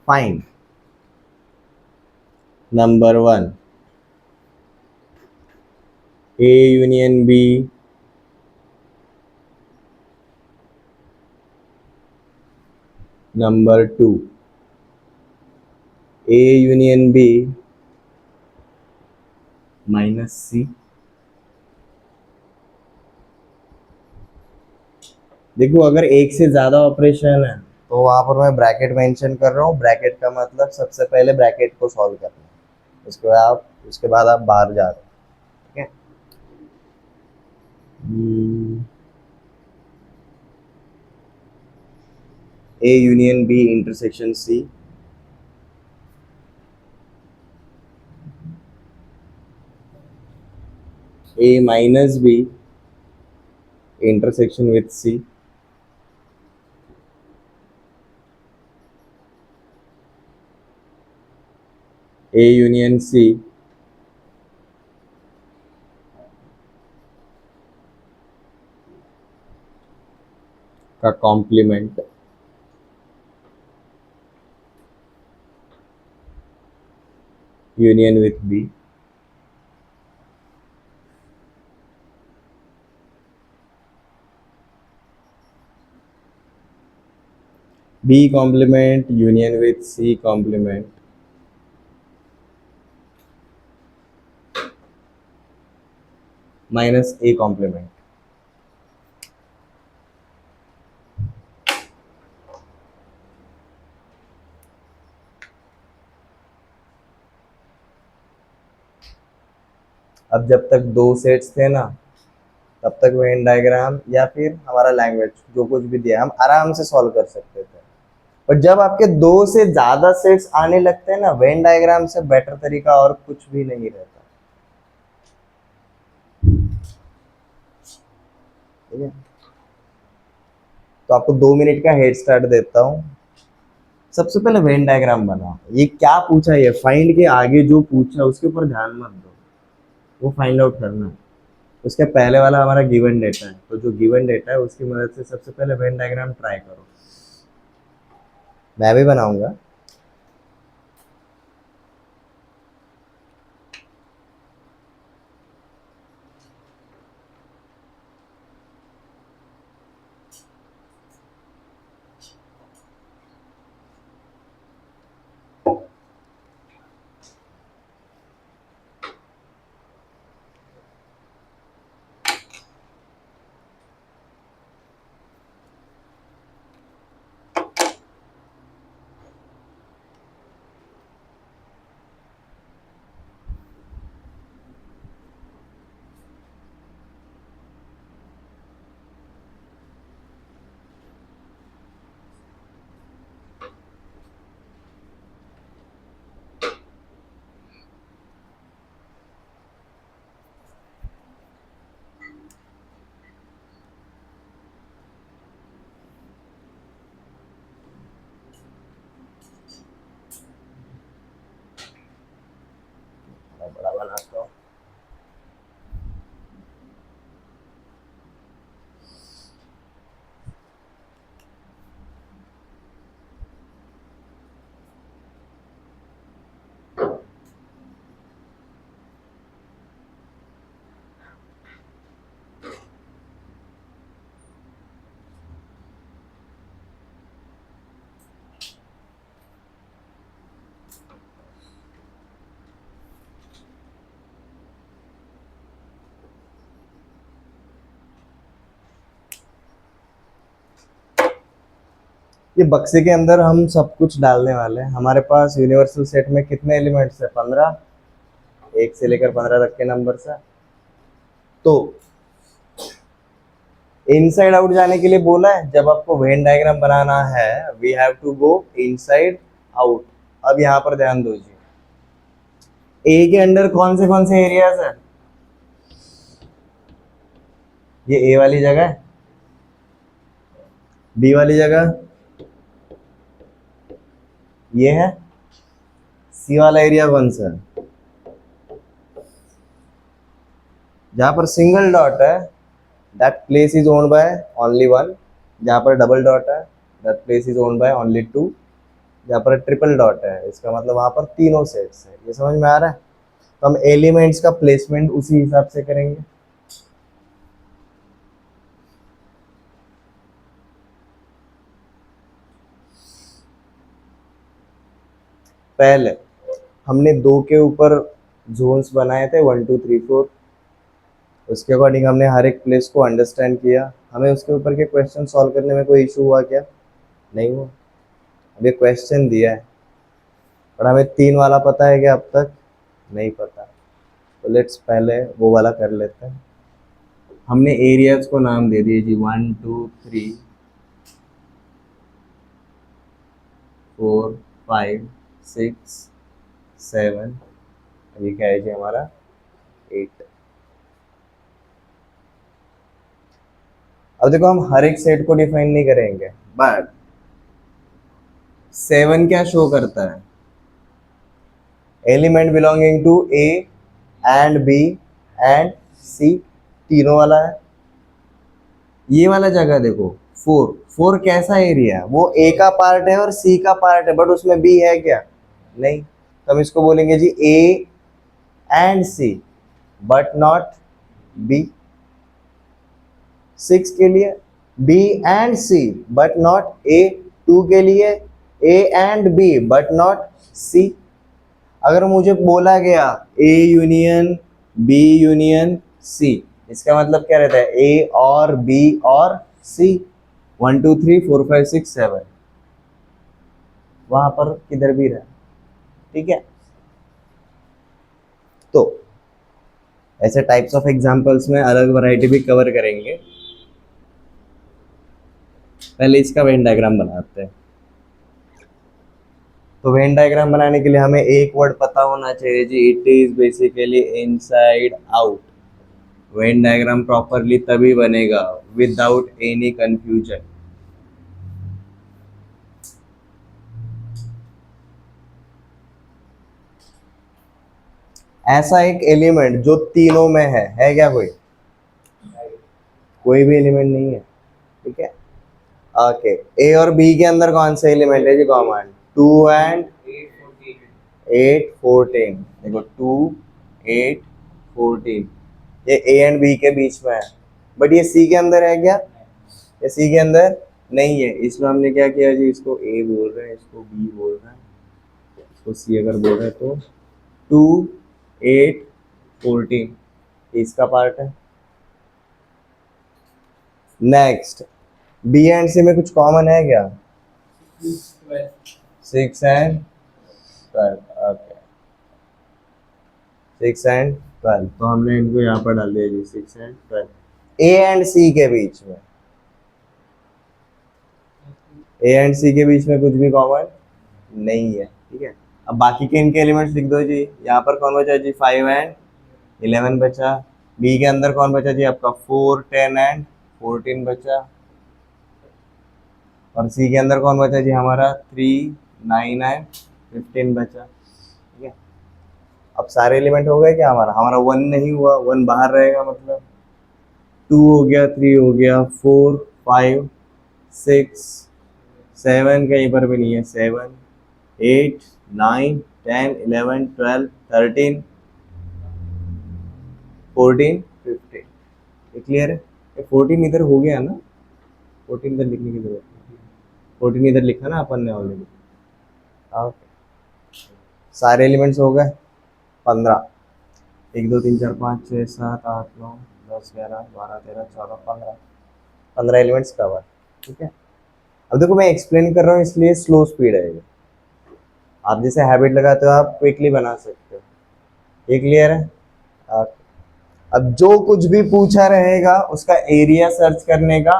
Find number 1 A union B, number 2 A union B minus C. देखो अगर एक से ज्यादा ऑपरेशन है तो वहां पर मैं ब्रैकेट मेंशन कर रहा हूँ। ब्रैकेट का मतलब सबसे पहले ब्रैकेट को सॉल्व करना है, उसके बाद आप बाहर जा रहे हो। ठीक है। A union B intersection C, A minus B intersection with C, A union C का complement union with B, B complement union with C complement, minus A complement. अब जब तक दो सेट्स थे ना, तब तक वेन डायग्राम या फिर हमारा लैंग्वेज जो कुछ भी दिया हम आराम से सॉल्व कर सकते थे। पर जब आपके दो से ज्यादा सेट्स आने लगते हैं ना, वेन डायग्राम से बेटर तरीका और कुछ भी नहीं रहता। ठीक है, तो आपको 2 मिनट का हेड स्टार्ट देता हूँ। सबसे पहले वेन डायग्राम बनाओ। ये क्या पूछा है, फाइंड के आगे जो पूछा उसके ऊपर ध्यान मत दो, वो फाइंड आउट करना है। उसके पहले वाला हमारा गिवन डेटा है, तो जो गिवन डेटा है उसकी मदद से सबसे पहले वेन डायग्राम ट्राई करो। मैं भी बनाऊंगा। ये बक्से के अंदर हम सब कुछ डालने वाले हैं। हमारे पास यूनिवर्सल सेट में कितने एलिमेंट्स है? 15, 1 से लेकर 15 तक के नंबर है। तो इनसाइड आउट जाने के लिए बोला है, जब आपको वेन डायग्राम बनाना है we have to go inside out. अब यहाँ पर ध्यान दो जी, ए के अंडर कौन से एरियाज है? ये ए वाली जगह है, बी वाली जगह ये है, सी वाला एरिया कौन सा है? जहां पर सिंगल डॉट है that place is owned by only one, जहां पर डबल डॉट है that place is owned by only two, जहां पर ट्रिपल डॉट है इसका मतलब वहां पर तीनों सेट्स है। ये समझ में आ रहा है? तो हम एलिमेंट्स का प्लेसमेंट उसी हिसाब से करेंगे। पहले हमने 2 के ऊपर जोन्स बनाए थे, 1 2 3 4। उसके अकॉर्डिंग हमने हर एक प्लेस को अंडरस्टैंड किया। हमें उसके ऊपर के क्वेश्चन सॉल्व करने में कोई इशू हुआ क्या? नहीं हुआ। अब ये क्वेश्चन दिया है और हमें 3 वाला पता है क्या? अब तक नहीं पता। तो लेट्स पहले वो वाला कर लेते हैं। हमने एरियाज को नाम दे दिए जी, 1 2 3 4 5 6 7, ये क्या है जी हमारा 8। अब देखो हम हर एक सेट को डिफाइन नहीं करेंगे, बट 7 क्या शो करता है? Element belonging to A and B and C, तीनों वाला है। ये वाला जगह देखो 4, 4 कैसा एरिया है? वो ए का पार्ट है और सी का पार्ट है, बट उसमें बी है क्या? नहीं। तो हम इसको बोलेंगे जी A and C but not B. 6 के लिए B and C but not A. 2 के लिए A and B but not C. अगर मुझे बोला गया A union B union C, इसका मतलब क्या रहता है? ए और बी और सी। 1 2 3 4 5 6 7 वहां पर किधर भी रहे, ठीक है। तो ऐसे टाइप्स ऑफ एग्जांपल्स में अलग वैरायटी भी कवर करेंगे। पहले इसका वेन डायग्राम बनाते हैं। तो वेन डायग्राम बनाने के लिए हमें एक वर्ड पता होना चाहिए जी, it is basically inside out. Venn diagram properly तभी बनेगा विदाउट एनी कंफ्यूजन। ऐसा एक एलिमेंट जो तीनों में है क्या? कोई भी एलिमेंट नहीं है, ठीक है। ओके, ए और बी के अंदर कौन सा एलिमेंट है जी कॉमन? 2 एंड 8 14। देखो 2 8 14 ये ए एंड बी के बीच में है, बट ये सी के अंदर है क्या? ये सी के अंदर नहीं है। इसमें हमने क्या किया जी, इसको ए बोल रहे हैं, इसको बी बोल रहे हैं, इसको सी अगर बोल रहे हैं तो 2 8 14 इसका पार्ट है। नेक्स्ट, बी एंड सी में कुछ कॉमन है क्या? 6 एंड 12। ओके, 6 एंड 12, तो हमने इनको यहाँ पर डाल दिया जी 6 एंड 12। ए एंड सी के बीच में, ए एंड सी के बीच में कुछ भी कॉमन नहीं है, ठीक है। अब बाकी के इनके एलिमेंट्स लिख दो जी। यहाँ पर कौन बचा जी? 5 एंड 11 बचा। बी के अंदर कौन बचा जी आपका? 4 10 एंड 14 बचा। और सी के अंदर कौन बचा जी हमारा? 3 9 एंड 15 बचा, ठीक है। अब सारे एलिमेंट हो गए क्या? हमारा 1 नहीं हुआ, 1 बाहर रहेगा, मतलब 2 हो गया, 3 हो गया, 4 5 6 7 कहीं पर भी नहीं है, 7 8 9 10 11 12 13 14 15। ये क्लियर है? ये 14 इधर हो गया ना, 14 इधर लिखने की जरूरत नहीं, 14 इधर लिखा ना अपन ने ऑलरेडी। ओके, सारे एलिमेंट्स हो गए 15। 1 2 3 4 5 6 7 8 9 10 11 12 13 14 15 15 एलिमेंट्स कवर, ठीक है। अब देखो मैं एक्सप्लेन कर रहा हूँ इसलिए स्लो स्पीड है ये। आप जैसे हैबिट लगाते हो आप क्विकली बना सकते हो। ये क्लियर है? अब जो कुछ भी पूछा रहेगा उसका एरिया सर्च करने का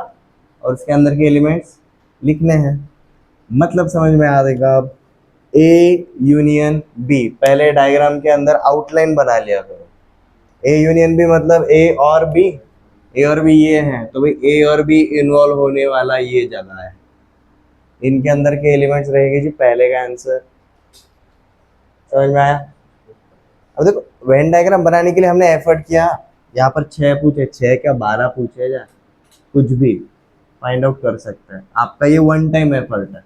और उसके अंदर के एलिमेंट्स लिखने हैं। मतलब समझ में आ जाएगा। अब ए यूनियन बी, पहले डायग्राम के अंदर आउटलाइन बना लिया करो। ए यूनियन बी मतलब ए और बी, ए और बी ये हैं, तो भाई ए और बी इन्वॉल्व होने वाला ये जगह है, इनके अंदर के एलिमेंट्स रहेंगे जी पहले का आंसर। समझ में आया? अब देखो वेन डायग्राम बनाने के लिए हमने एफर्ट किया, यहाँ पर 6 पूछे, 6 क्या 12 पूछे जा, कुछ भी फाइंड आउट कर सकते हैं। आपका ये वन टाइम एफर्ट है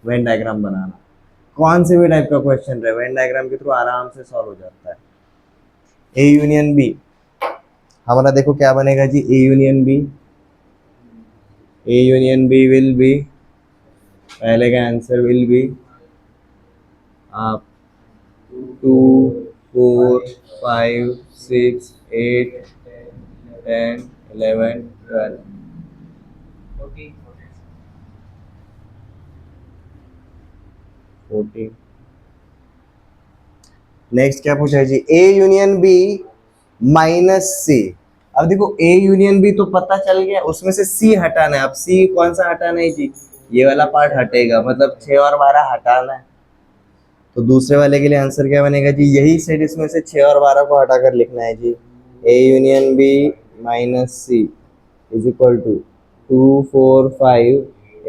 वेन डायग्राम बनाना। कौन से भी टाइप का क्वेश्चन रहे वेन डायग्राम के थ्रू आराम से सॉल्व हो जाता है। ए यूनियन बी हमारा देखो क्या बनेगा जी, A union B, A union B will be, पहले का आंसर विल बी आप 2 4 5 6 8 10 11 12 14। नेक्स्ट क्या पूछा है जी, ए यूनियन बी माइनस सी। अब देखो ए यूनियन बी तो पता चल गया, उसमें से सी हटाना है। अब सी कौन सा हटाना है जी, ये वाला पार्ट हटेगा, मतलब 6 और 12 हटाना है। तो दूसरे वाले के लिए आंसर क्या बनेगा जी, यही सेट इसमें से 6 और 12 को हटाकर लिखना है जी। A union B minus C is equal to 2 4 5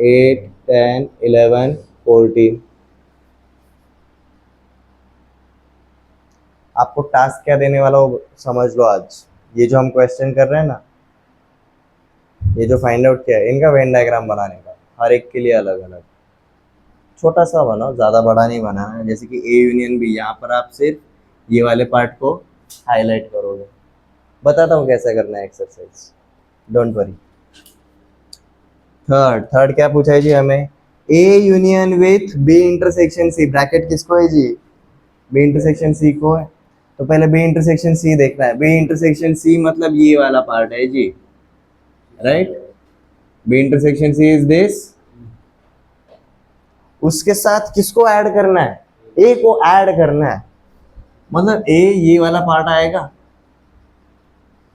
8 10 11 14। आपको टास्क क्या देने वाला हो समझ लो आज। ये जो हम क्वेश्चन कर रहे हैं ना, ये जो फाइंड आउट किया है, इनका वेन डायग्राम बनाने का, हर एक के लिए अलग अलग। छोटा सा बनाओ, ज़्यादा बड़ा नहीं बनाना है। जैसे कि ए यूनियन बी, यहाँ पर आप सिर्फ ये वाले पार्ट को हाईलाइट करोगे। बताता हूँ कैसे करना है एक्सरसाइज, डोंट वरी। थर्ड क्या पूछा है जी हमें, A union with B intersection C. Bracket किसको है जी, बी इंटरसेक्शन सी को है। तो पहले बी इंटरसेक्शन सी देखना है। बी इंटरसेक्शन सी मतलब ये वाला पार्ट है जी, right. B intersection C is this. उसके साथ किसको ऐड करना है, ए को ऐड करना है। मतलब ए ये वाला पार्ट आएगा,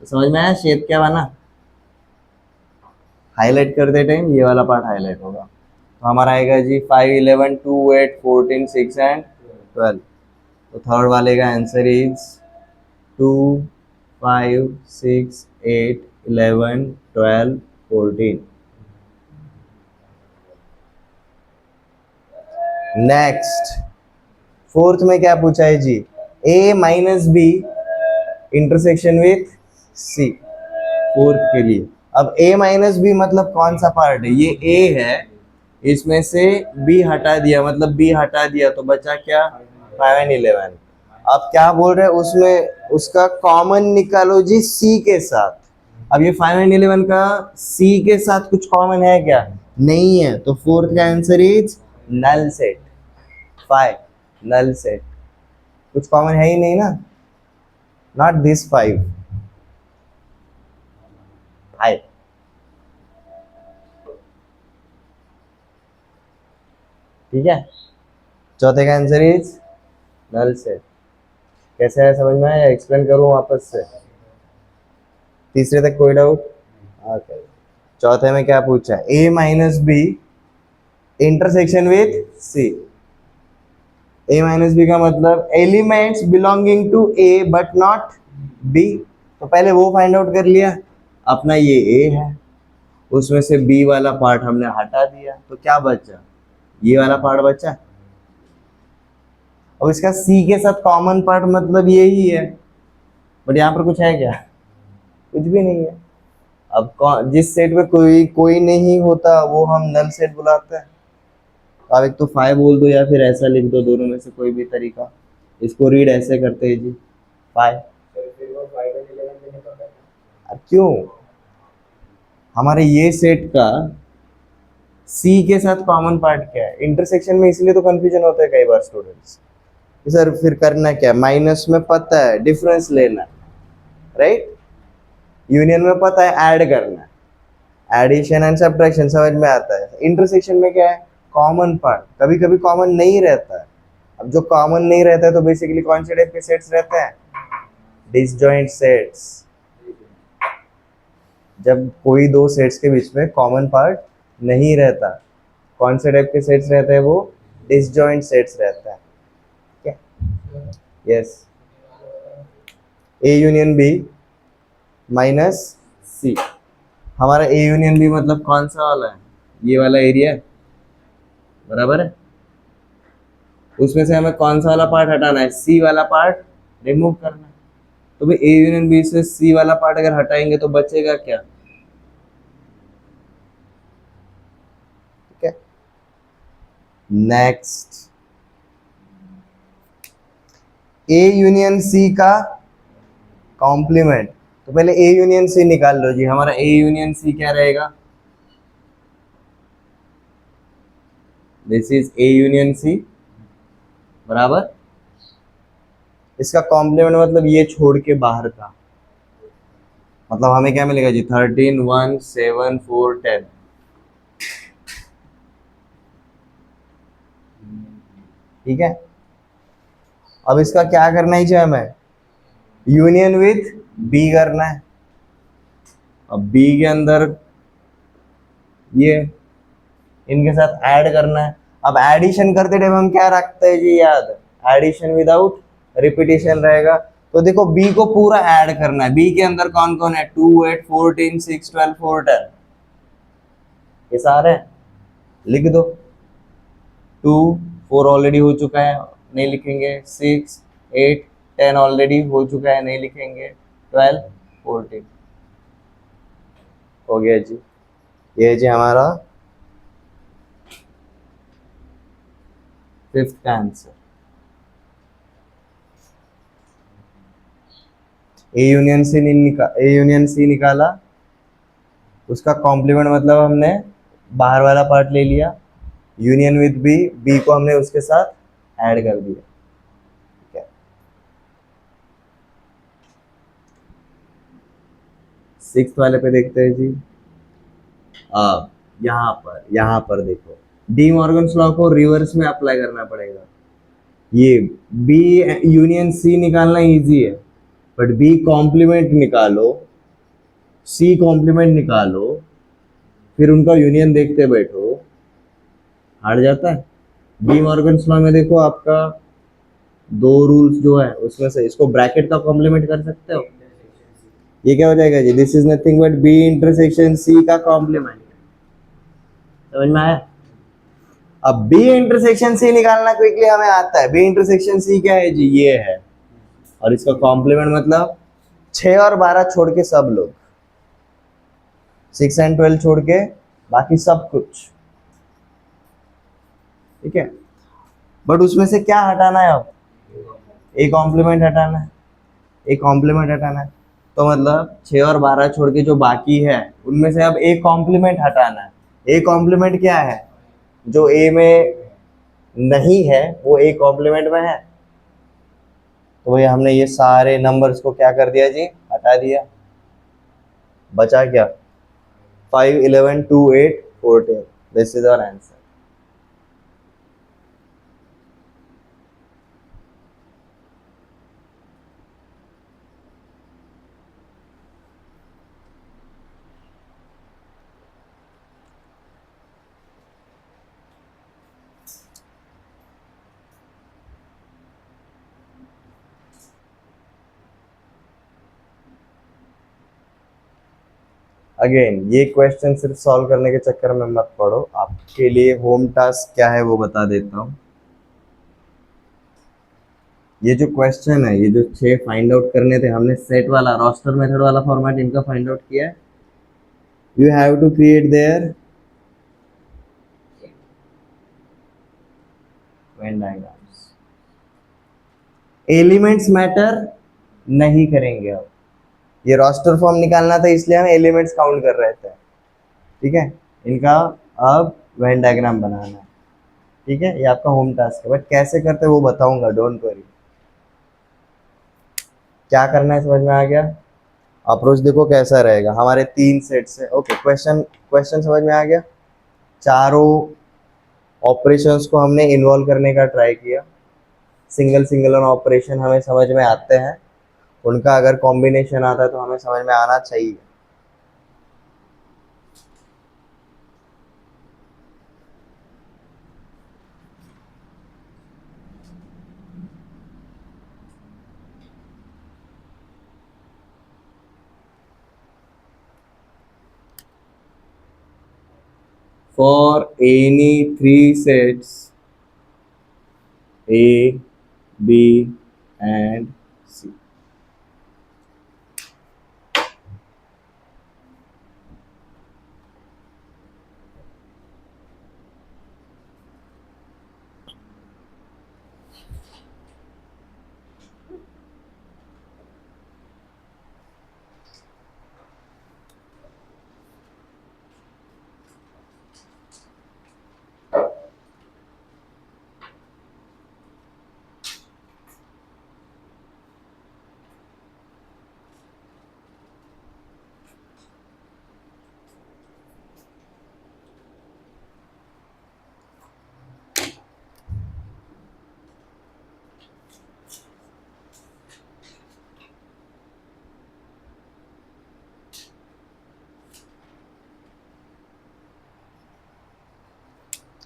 तो समझ में आया शेप क्या बना। हाईलाइट करते टाइम ये वाला पार्ट हाईलाइट होगा। तो हमारा आएगा जी 5 11 2 8 14 6 एंड 12। तो थर्ड वाले का आंसर इज 2 5 6 8 11 12 14। नेक्स्ट फोर्थ में क्या पूछा है जी, A minus B intersection with C, fourth के लिए। अब a माइनस बी मतलब कौन सा पार्ट है, ये a है, इसमें से b हटा दिया, मतलब b हटा दिया तो बचा क्या 5 एंड 11। अब क्या बोल रहे हैं उसमें, उसका कॉमन निकालो जी c के साथ। अब ये 5 एंड 11 का c के साथ कुछ कॉमन है क्या, नहीं है। तो फोर्थ का answer is null set, 5 null set, कुछ कॉमन है ही नहीं ना, नॉट दिस 5। ठीक है, चौथे का आंसर इज नल सेट। कैसे है समझ में आया, एक्सप्लेन करूं वापस से, तीसरे तक कोई डाउट? ओके। चौथे में क्या पूछा है, A minus B intersection with C. A minus B का मतलब elements belonging to A but not B. तो पहले वो फाइंड आउट कर लिया, अपना ये ए है, उसमें से बी वाला पार्ट हमने हटा दिया, तो क्या बचा, ये वाला पार्ट बचा। और इसका सी के साथ कॉमन पार्ट मतलब यही है, बट यहाँ पर कुछ है क्या, कुछ भी नहीं है। अब जिस सेट में कोई कोई नहीं होता वो हम नल सेट बुलाते हैं। अब एक तो 5 बोल दो या फिर ऐसा लिख दो, दोनों में से कोई भी तरीका। इसको रीड ऐसे करते हैं जी 5। अब क्यों, हमारे ये सेट का सी के साथ कॉमन पार्ट क्या है, इंटरसेक्शन में, इसलिए तो कंफ्यूजन होता है कई बार स्टूडेंट्स। सर फिर करना क्या, माइनस में पता है डिफरेंस लेना है, राइट। यूनियन में पता है ऐड करना है, एडिशन एंड सब्ट्रैक्शन समझ में आता है। इंटरसेक्शन में क्या है, कॉमन पार्ट, कभी कभी कॉमन नहीं रहता है। अब जो कॉमन नहीं रहता है तो बेसिकली कौन से टाइप के सेट्स रहते हैं, डिसजॉइंट सेट्स। जब कोई दो सेट्स के बीच में कॉमन पार्ट नहीं रहता, कौन से टाइप के सेट्स रहते हैं, वो डिसजॉइंट सेट्स रहता है। ठीक है, yes. A union B minus C, हमारा ए यूनियन बी मतलब कौन सा वाला है, ये वाला एरिया है, बराबर है। उसमें से हमें कौन सा वाला पार्ट हटाना है, सी वाला पार्ट रिमूव करना है। तो भाई ए यूनियन बी से सी वाला पार्ट अगर हटाएंगे तो बचेगा क्या, ठीक है। नेक्स्ट, ए यूनियन सी का कॉम्प्लीमेंट। तो पहले ए यूनियन सी निकाल लो जी, हमारा ए यूनियन सी क्या रहेगा, this is A union C बराबर, इसका कॉम्प्लीमेंट मतलब ये छोड़ के बाहर का, मतलब हमें क्या मिलेगा जी, 13 1 7 4 10। ठीक है, अब इसका क्या करना ही चाहिए हमें, यूनियन विथ बी करना है। अब बी के अंदर ये इनके साथ ऐड करना है। अब एडिशन करते टाइम हम क्या रखते हैं जी, याद, एडिशन विदाउट रिपीटेशन रहेगा। तो देखो बी को पूरा ऐड करना है, बी के अंदर कौन कौन है, 2 8 14 6 12 4 10, ये सारे लिख दो। 2 4 ऑलरेडी हो चुका है, नहीं लिखेंगे। 6 8 10 ऑलरेडी हो चुका है, नहीं लिखेंगे। 12 14 हो गया जी, ये जी हमारा फिफ्थ का आंसर। ए यूनियन सी निकाला, उसका कॉम्प्लीमेंट मतलब हमने बाहर वाला पार्ट ले लिया, यूनियन विद बी, बी को हमने उसके साथ ऐड कर दिया। ठीक है, सिक्स्थ वाले पे देखते हैं जी। अब यहाँ पर देखो, डी मॉर्गन्स लॉ को रिवर्स में अप्लाई करना पड़ेगा। ये बी यूनियन सी निकालना इजी है, बट बी कॉम्प्लीमेंट निकालो, सी कॉम्प्लीमेंट निकालो, फिर उनका यूनियन देखते बैठो, हार जाता है। डी मॉर्गन्स लॉ में देखो आपका दो रूल्स जो है उसमें से इसको ब्रैकेट का कॉम्प्लीमेंट कर सकते हो, ये क्या हो जाएगा जी, this is nothing but B intersection C का कॉम्प्लीमेंट। समझ में आया। अब बी इंटरसेक्शन सी निकालना क्विकली हमें आता है। बी इंटरसेक्शन सी क्या है जी, ये है, और इसका कॉम्प्लीमेंट मतलब 6 और 12 छोड़ के सब लोग, 6 एंड 12 छोड़ के बाकी सब कुछ। ठीक है, बट उसमें से क्या हटाना है, अब ए कॉम्प्लीमेंट हटाना है, ए कॉम्प्लीमेंट हटाना है। तो मतलब 6 और 12 छोड़ के जो बाकी है उनमें से अब ए कॉम्प्लीमेंट हटाना है। ए कॉम्प्लीमेंट क्या है, जो ए में नहीं है वो ए कॉम्प्लीमेंट में है। तो भाई हमने ये सारे नंबर्स को क्या कर दिया जी, हटा दिया। बचा क्या, 5 11 2 8 14, this is our answer. Again ये क्वेश्चन सिर्फ सॉल्व करने के चक्कर में मत पड़ो, आपके लिए होम टास्क क्या है वो बता देता हूँ। ये जो क्वेश्चन है, ये जो 6 फाइंड आउट करने थे, हमने सेट वाला रोस्टर मेथड वाला फॉर्मेट इनका फाइंड आउट किया है। You have to create there Venn diagrams. Elements matter नहीं करेंगे। अब ये रोस्टर फॉर्म निकालना था इसलिए हम एलिमेंट्स काउंट कर रहे थे। ठीक है, इनका अब वेन डायग्राम बनाना है। ठीक है, ये आपका होम टास्क है, बट कैसे करते वो बताऊंगा, डोंट वरी। क्या करना है समझ में आ गया। अप्रोच देखो कैसा रहेगा, हमारे 3 सेट्स है। ओके, क्वेश्चन क्वेश्चन समझ में आ गया। चारों ऑपरेशंस को हमने इन्वॉल्व करने का ट्राई किया। सिंगल सिंगल ऑपरेशन हमें समझ में आते हैं, उनका अगर कॉम्बिनेशन आता है तो हमें समझ में आना चाहिए। For any 3 sets A, B and C.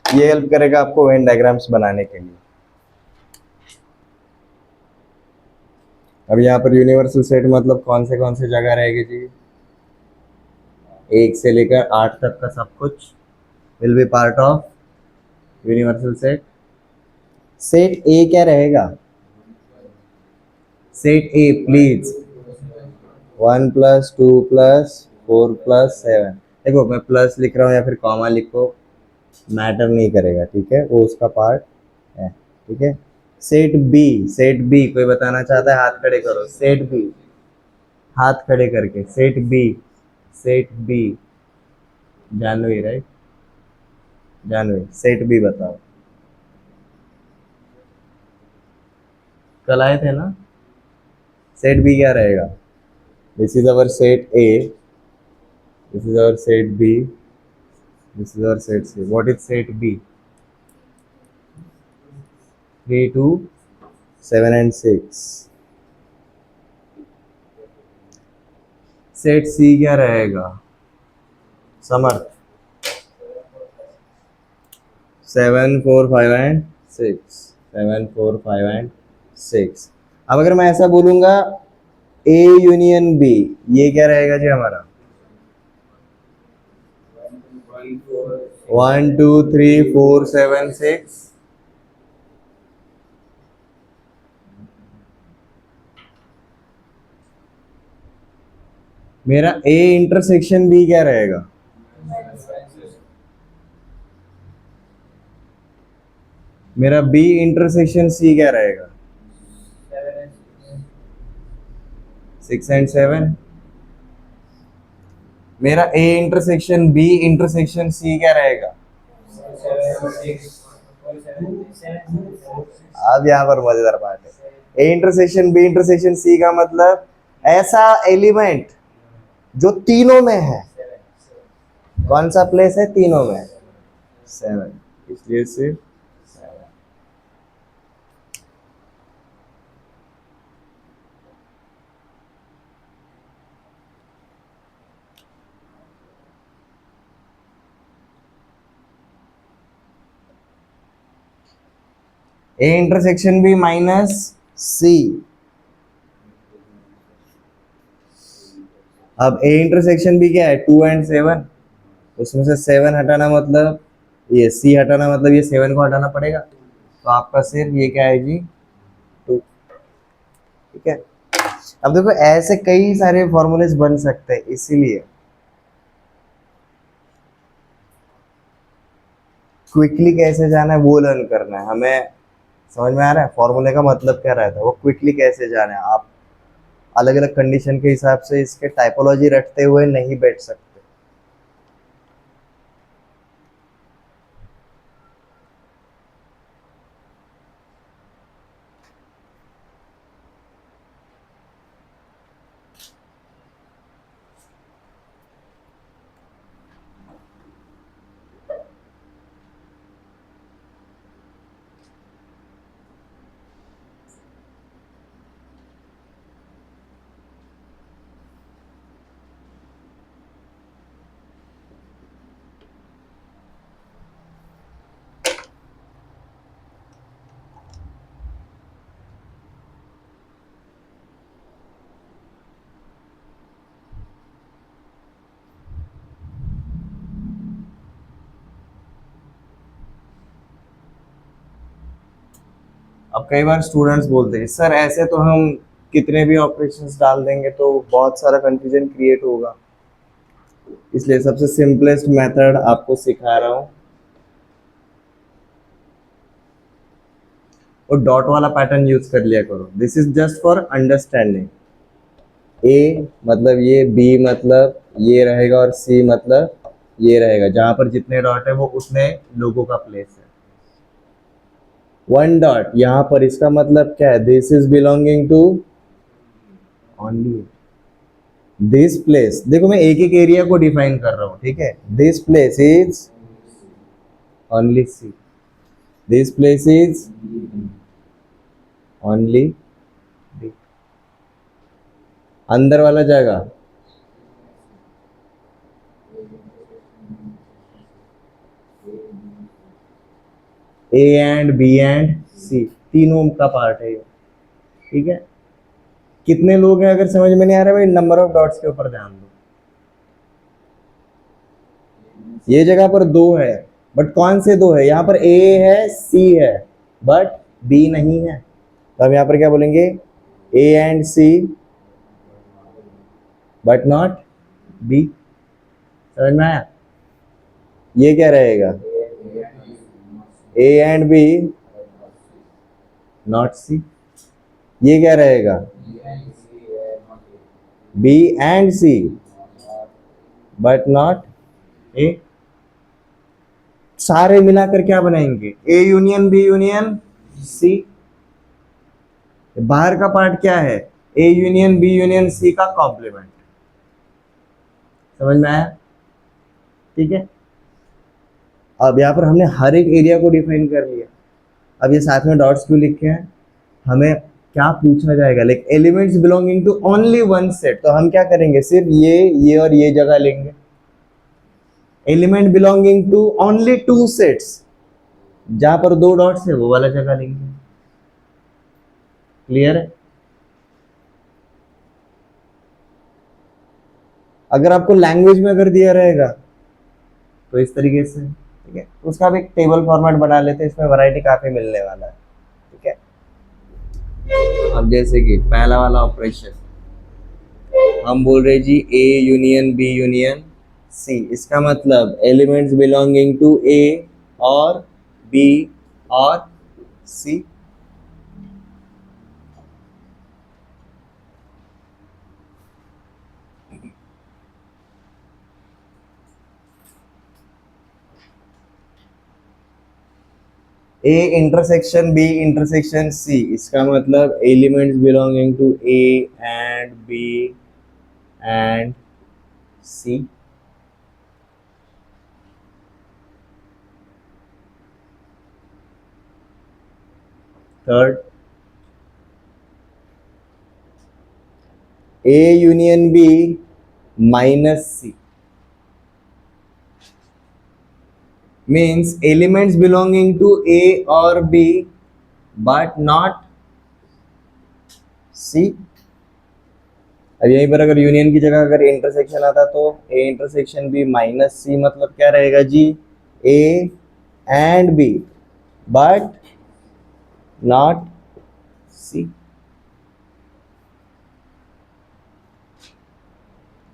ये हेल्प करेगा आपको वेन डायग्राम्स बनाने के लिए। अब यहाँ पर यूनिवर्सल सेट मतलब कौन से जगह रहेगी जी? 1 से लेकर 8 तक का सब कुछ will be part of universal set. Set ए क्या रहेगा? Set A please 1 + 2 + 4 + 7। देखो मैं प्लस लिख रहा हूँ या फिर कॉमा लिखो, मैटर नहीं करेगा, ठीक है, वो उसका पार्ट है, ठीक है। सेट बी कोई बताना चाहता है? हाथ खड़े करो। सेट बी, हाथ खड़े करके। Set B Jahnavi, right? Jahnavi, set B बताओ। कल आए थे ना? सेट बी क्या रहेगा? This is our set A, this is our set B, this is our set C. What is set B? 3 2 7 and 6। Set C क्या रहेगा? समर्थ 7 4 5 and 6, 7 4 5 and 6। अब अगर मैं ऐसा बोलूंगा ए यूनियन बी, ये क्या रहेगा जी हमारा? 1 2 3 4 7 6। मेरा ए इंटरसेक्शन बी क्या रहेगा? मेरा बी इंटरसेक्शन सी क्या रहेगा? 6 and 7। मेरा A intersection B intersection C क्या रहेगा? अब यहाँ पर मजेदार बात है। A intersection B intersection C का मतलब ऐसा एलिमेंट जो तीनों में है। कौन सा प्लेस है तीनों में? 7, इसलिए सिर्फ 7। ए इंटरसेक्शन बी माइनस सी। अब ए इंटरसेक्शन बी क्या है? 2 and 7। उसमें से 7 हटाना मतलब ये सी हटाना मतलब ये 7 को हटाना पड़ेगा, तो आपका सिर्फ ये क्या है जी? 2। ठीक है। अब देखो ऐसे कई सारे फॉर्मूलेस बन सकते हैं, इसीलिए क्विकली कैसे जाना है वो लर्न करना है हमें। समझ में आ रहा है फॉर्मूले का मतलब क्या रहता है, वो क्विकली कैसे जाना है। आप अलग अलग कंडीशन के हिसाब से इसके टाइपोलॉजी रटते हुए नहीं बैठ सकते। अब कई बार स्टूडेंट्स बोलते हैं सर ऐसे तो हम कितने भी ऑपरेशंस डाल देंगे तो बहुत सारा कंफ्यूजन क्रिएट होगा, इसलिए सबसे सिंपलेस्ट मेथड आपको सिखा रहा हूँ। और डॉट वाला पैटर्न यूज कर लिया करो, this is just for understanding. A मतलब ये, बी मतलब ये रहेगा, और सी मतलब ये रहेगा। जहां पर जितने डॉट है वो उतने लोगों का प्लेस है। वन डॉट यहां पर, इसका मतलब क्या है, this is belonging to only this place. देखो मैं एक एक एरिया को डिफाइन कर रहा हूं, ठीक है। This place is only C, this place is only D. अंदर वाला जगह A and B and C, तीनों का पार्ट है ये, ठीक है। कितने लोग हैं अगर समझ में नहीं आ रहा भाई, नंबर ऑफ डॉट्स के ऊपर ध्यान दो। ये जगह पर दो है, बट कौन से दो है, यहाँ पर ए है सी है बट बी नहीं है, तो हम यहाँ पर क्या बोलेंगे, A and C but not B. समझ में आया? ये क्या रहेगा, A and B not C. ये क्या रहेगा, B and C but not A. सारे मिलाकर क्या बनाएंगे, A union B union C. बाहर का पार्ट क्या है, A union B union C का कॉम्प्लीमेंट। समझ में आया? ठीक है। अब यहाँ पर हमने हर एक एरिया को डिफाइन कर लिया। अब ये साथ में डॉट्स क्यों लिखे हैं, हमें क्या पूछा जाएगा, like elements belonging to only one set, तो हम क्या करेंगे, सिर्फ ये और ये जगह लेंगे। Element belonging to only two sets, जहां पर दो डॉट्स है वो वाला जगह लेंगे। क्लियर है? अगर आपको लैंग्वेज में अगर दिया रहेगा तो इस तरीके से, ठीक है, उसका भी एक टेबल फॉर्मेट बना लेते हैं, इसमें वैरायटी काफी मिलने वाला है, ठीक है। अब जैसे कि पहला वाला ऑपरेशन हम बोल रहे जी A union B union C, इसका मतलब एलिमेंट्स बिलोंगिंग टू ए और बी और C. A intersection B intersection C, इसका मतलब elements belonging to A and B and C. Third, A union B minus C, means elements belonging to A or B but not C। अब यहीं पर अगर union की जगह अगर intersection आता तो A intersection B minus C, मतलब क्या रहेगा जी, A and B but not C.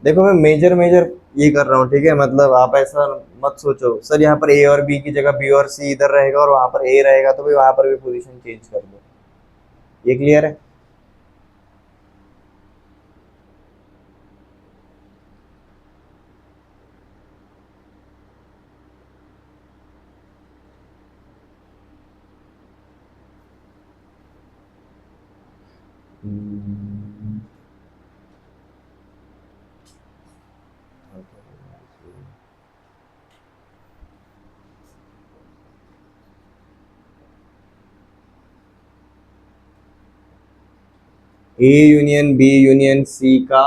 देखो मैं मेजर मेजर ये कर रहा हूँ, ठीक है, मतलब आप ऐसा मत सोचो सर यहाँ पर ए और बी की जगह बी और सी इधर रहेगा और वहां पर ए रहेगा तो भाई वहां पर भी पोजीशन चेंज कर दो। ये क्लियर है? A union B union C का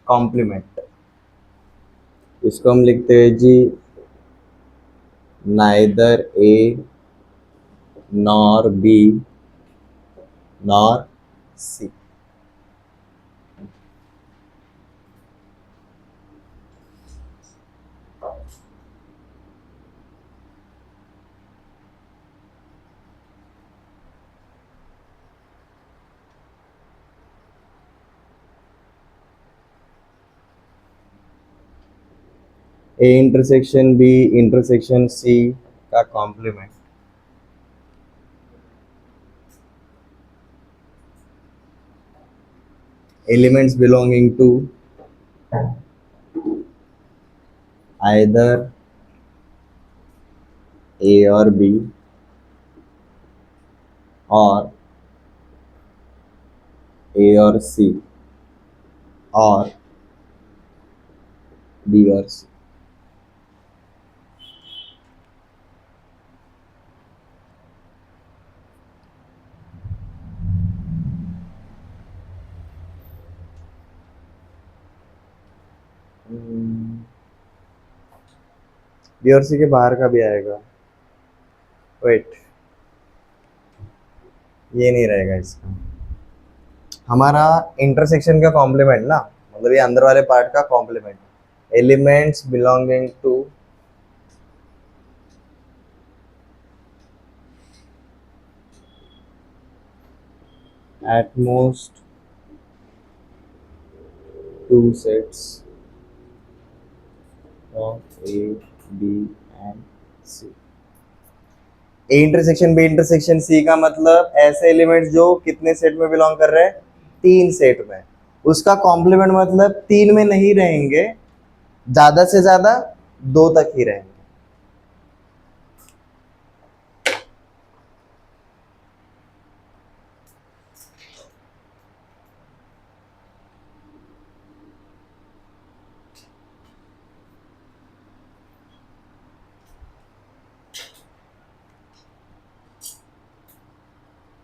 कॉम्प्लीमेंट, इसको हम लिखते हैं जी neither A nor B nor C. A intersection B intersection C का complement, elements belonging to either A और बी और ए और सी और बी और सी। बी और सी के बाहर का भी आएगा, वेट, ये नहीं रहेगा इसका, हमारा इंटरसेक्शन का कॉम्प्लीमेंट ना, मतलब ये अंदर वाले पार्ट का complement, elements belonging to at most two sets of A, B and C। A intersection B intersection C का मतलब ऐसे एलिमेंट्स जो कितने सेट में बिलोंग कर रहे हैं, तीन सेट में, उसका कॉम्प्लीमेंट मतलब तीन में नहीं रहेंगे, ज्यादा से ज्यादा दो तक ही रहेंगे।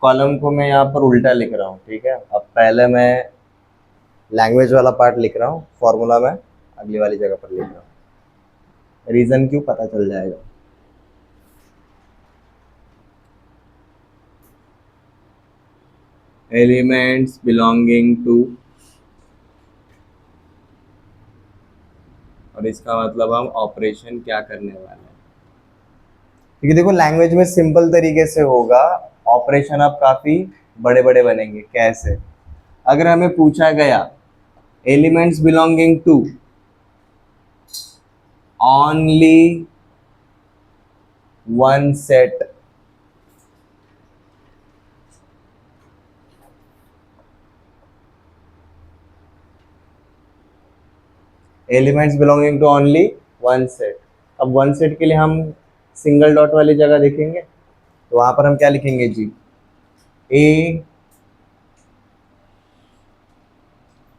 कॉलम को मैं यहाँ पर उल्टा लिख रहा हूँ, ठीक है। अब पहले मैं लैंग्वेज वाला पार्ट लिख रहा हूँ, फॉर्मूला मैं अगली वाली जगह पर लिख रहा हूँ, रीजन क्यों पता चल जाएगा। एलिमेंट्स बिलोंगिंग टू, और इसका मतलब हम ऑपरेशन क्या करने वाले हैं, क्योंकि देखो लैंग्वेज में सिंपल तरीके से होगा, ऑपरेशन अब काफी बड़े बड़े बनेंगे। कैसे, अगर हमें पूछा गया elements belonging to only one set, elements belonging to only one set. अब वन सेट के लिए हम सिंगल डॉट वाली जगह देखेंगे, तो वहां पर हम क्या लिखेंगे जी, A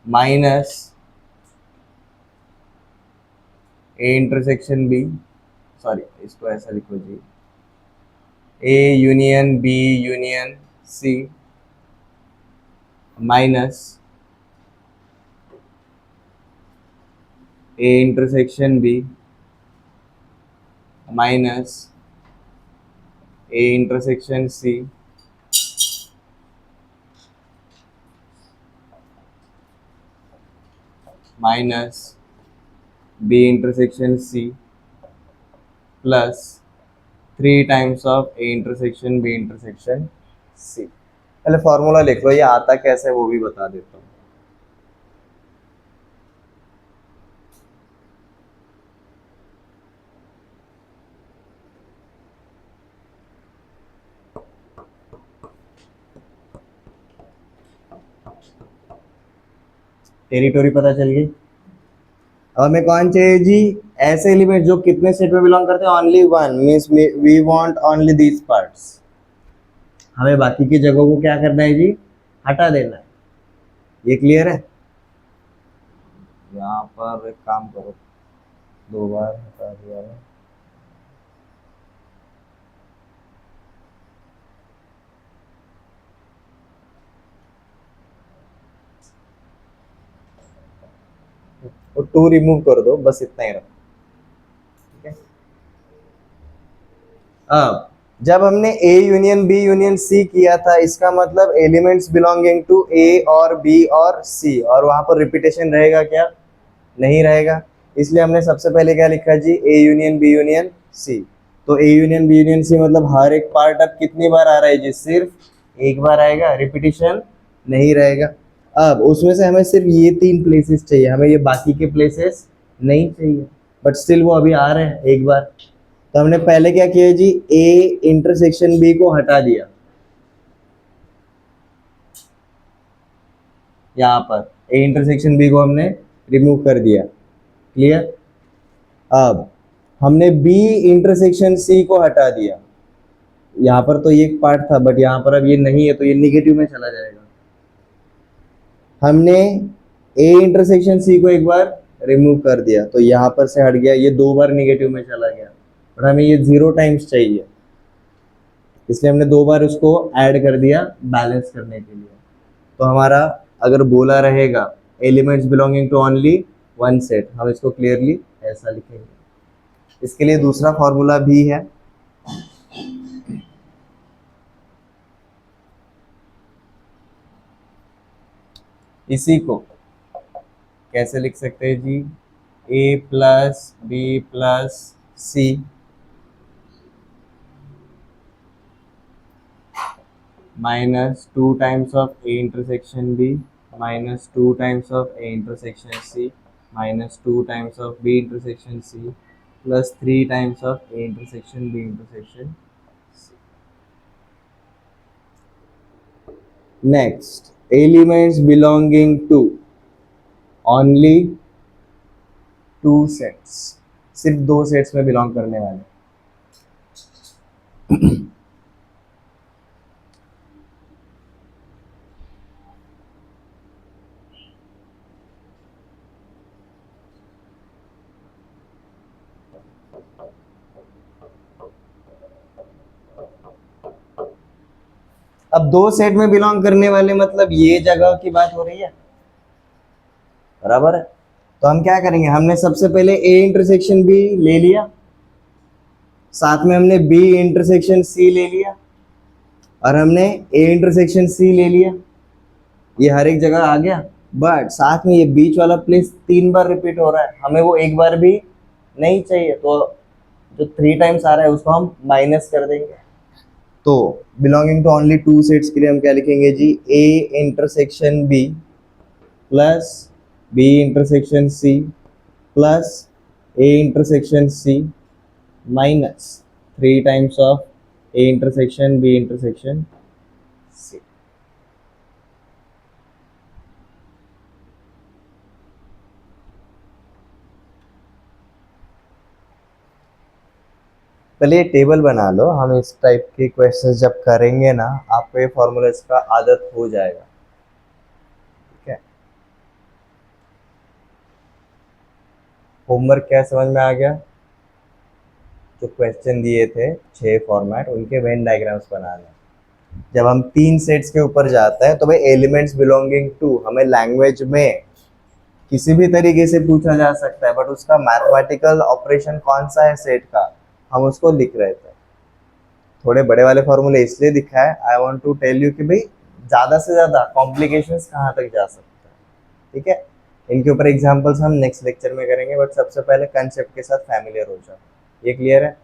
minus A intersection B, sorry इसको ऐसा लिखो जी, A union B union C minus A intersection B minus A intersection C minus B intersection C plus 3 times of A intersection B intersection C. पहले formula लिख लो, ये आता कैसे वो भी बता देता हूँ। टेरिटोरी पता चल गई। अब हमें कौन चाहिए जी, ऐसे एलिमेंट जो कितने सेट में बिलोंग करते हैं, only one, means we want only these parts. हमें बाकी की जगहों को क्या करना है जी, हटा देना है। ये क्लियर है। यहाँ पर एक काम करो, 2 बार हटा दिया है। और 2 रिमूव कर दो, बस इतना ही रखो, ठीक है। अब जब हमने A union B union C किया था, इसका मतलब एलिमेंट्स बिलोंगिंग टू ए और बी और सी, और वहां पर रिपीटेशन रहेगा क्या, नहीं रहेगा। इसलिए हमने सबसे पहले क्या लिखा जी, A union B union C. तो A union B union C मतलब हर एक पार्ट अब कितनी बार आ रहा है जी, सिर्फ एक बार आएगा, रिपीटिशन नहीं रहेगा। अब उसमें से हमें सिर्फ ये 3 प्लेसेस चाहिए, हमें ये बाकी के प्लेसेस नहीं चाहिए। बट स्टिल वो अभी आ रहे हैं एक बार। तो हमने पहले क्या किया जी, ए इंटरसेक्शन बी को हटा दिया, यहाँ पर ए इंटरसेक्शन बी को हमने रिमूव कर दिया। क्लियर? अब हमने बी इंटरसेक्शन सी को हटा दिया, यहाँ पर तो ये एक पार्ट था बट यहाँ पर अब ये नहीं है तो ये निगेटिव में चला जाएगा। हमने ए इंटरसेक्शन सी को एक बार रिमूव कर दिया तो यहाँ पर से हट गया, ये 2 बार निगेटिव में चला गया, बट हमें ये 0 टाइम्स चाहिए, इसलिए हमने 2 बार उसको ऐड कर दिया बैलेंस करने के लिए। तो हमारा अगर बोला रहेगा elements belonging to only one set, हम इसको क्लियरली ऐसा लिखेंगे। इसके लिए दूसरा फॉर्मूला भी है, इसी को कैसे लिख सकते हैं जी, ए plus B plus C minus 2 times of A intersection B minus 2 times of A intersection C minus 2 times of B intersection C plus 3 times of A intersection B intersection C. Next, elements belonging to only 2 sets, सिर्फ 2 sets में belong करने वाले। अब 2 set में belong करने वाले मतलब ये जगह की बात हो रही है, बराबर है। तो हम क्या करेंगे, हमने सबसे पहले ए इंटरसेक्शन बी ले लिया, साथ में हमने बी इंटरसेक्शन सी ले लिया और हमने ए इंटरसेक्शन सी ले लिया, ये हर एक जगह आ गया। बट साथ में ये बीच वाला प्लेस 3 बार रिपीट हो रहा है, हमें वो एक बार भी नहीं चाहिए, तो जो 3 टाइम्स आ रहा है उसको हम माइनस कर देंगे। तो बिलोंगिंग टू ओनली 2 सेट्स के लिए हम क्या लिखेंगे जी, A intersection B plus B intersection C plus A intersection C minus 3 times of A intersection B intersection C. पहले ये टेबल बना लो, हम इस टाइप के क्वेश्चंस जब करेंगे ना आपको ये फॉर्मूलाज का आदत हो जाएगा। ठीक है, होमवर्क क्या समझ में आ गया? जो क्वेश्चन दिए थे 6 फॉर्मेट, उनके वेन डायग्राम्स बनाने। जब हम 3 सेट्स के ऊपर जाते हैं तो भाई एलिमेंट्स बिलोंगिंग टू हमें लैंग्वेज में किसी भी तरीके से पूछा जा सकता है, बट उसका मैथमेटिकल ऑपरेशन कौन सा है सेट का, हम उसको लिख रहे थे। थोड़े बड़े वाले फॉर्मूले इसलिए दिखा है, I want to tell you कि भाई ज़्यादा से ज़्यादा कॉम्प्लिकेशंस कहाँ तक जा सकता है। ठीक है, इनके ऊपर एग्जांपल्स हम नेक्स्ट लेक्चर में करेंगे, बट सबसे पहले कंसेप्ट के साथ फैमिलियर हो जाओ। ये क्लियर है?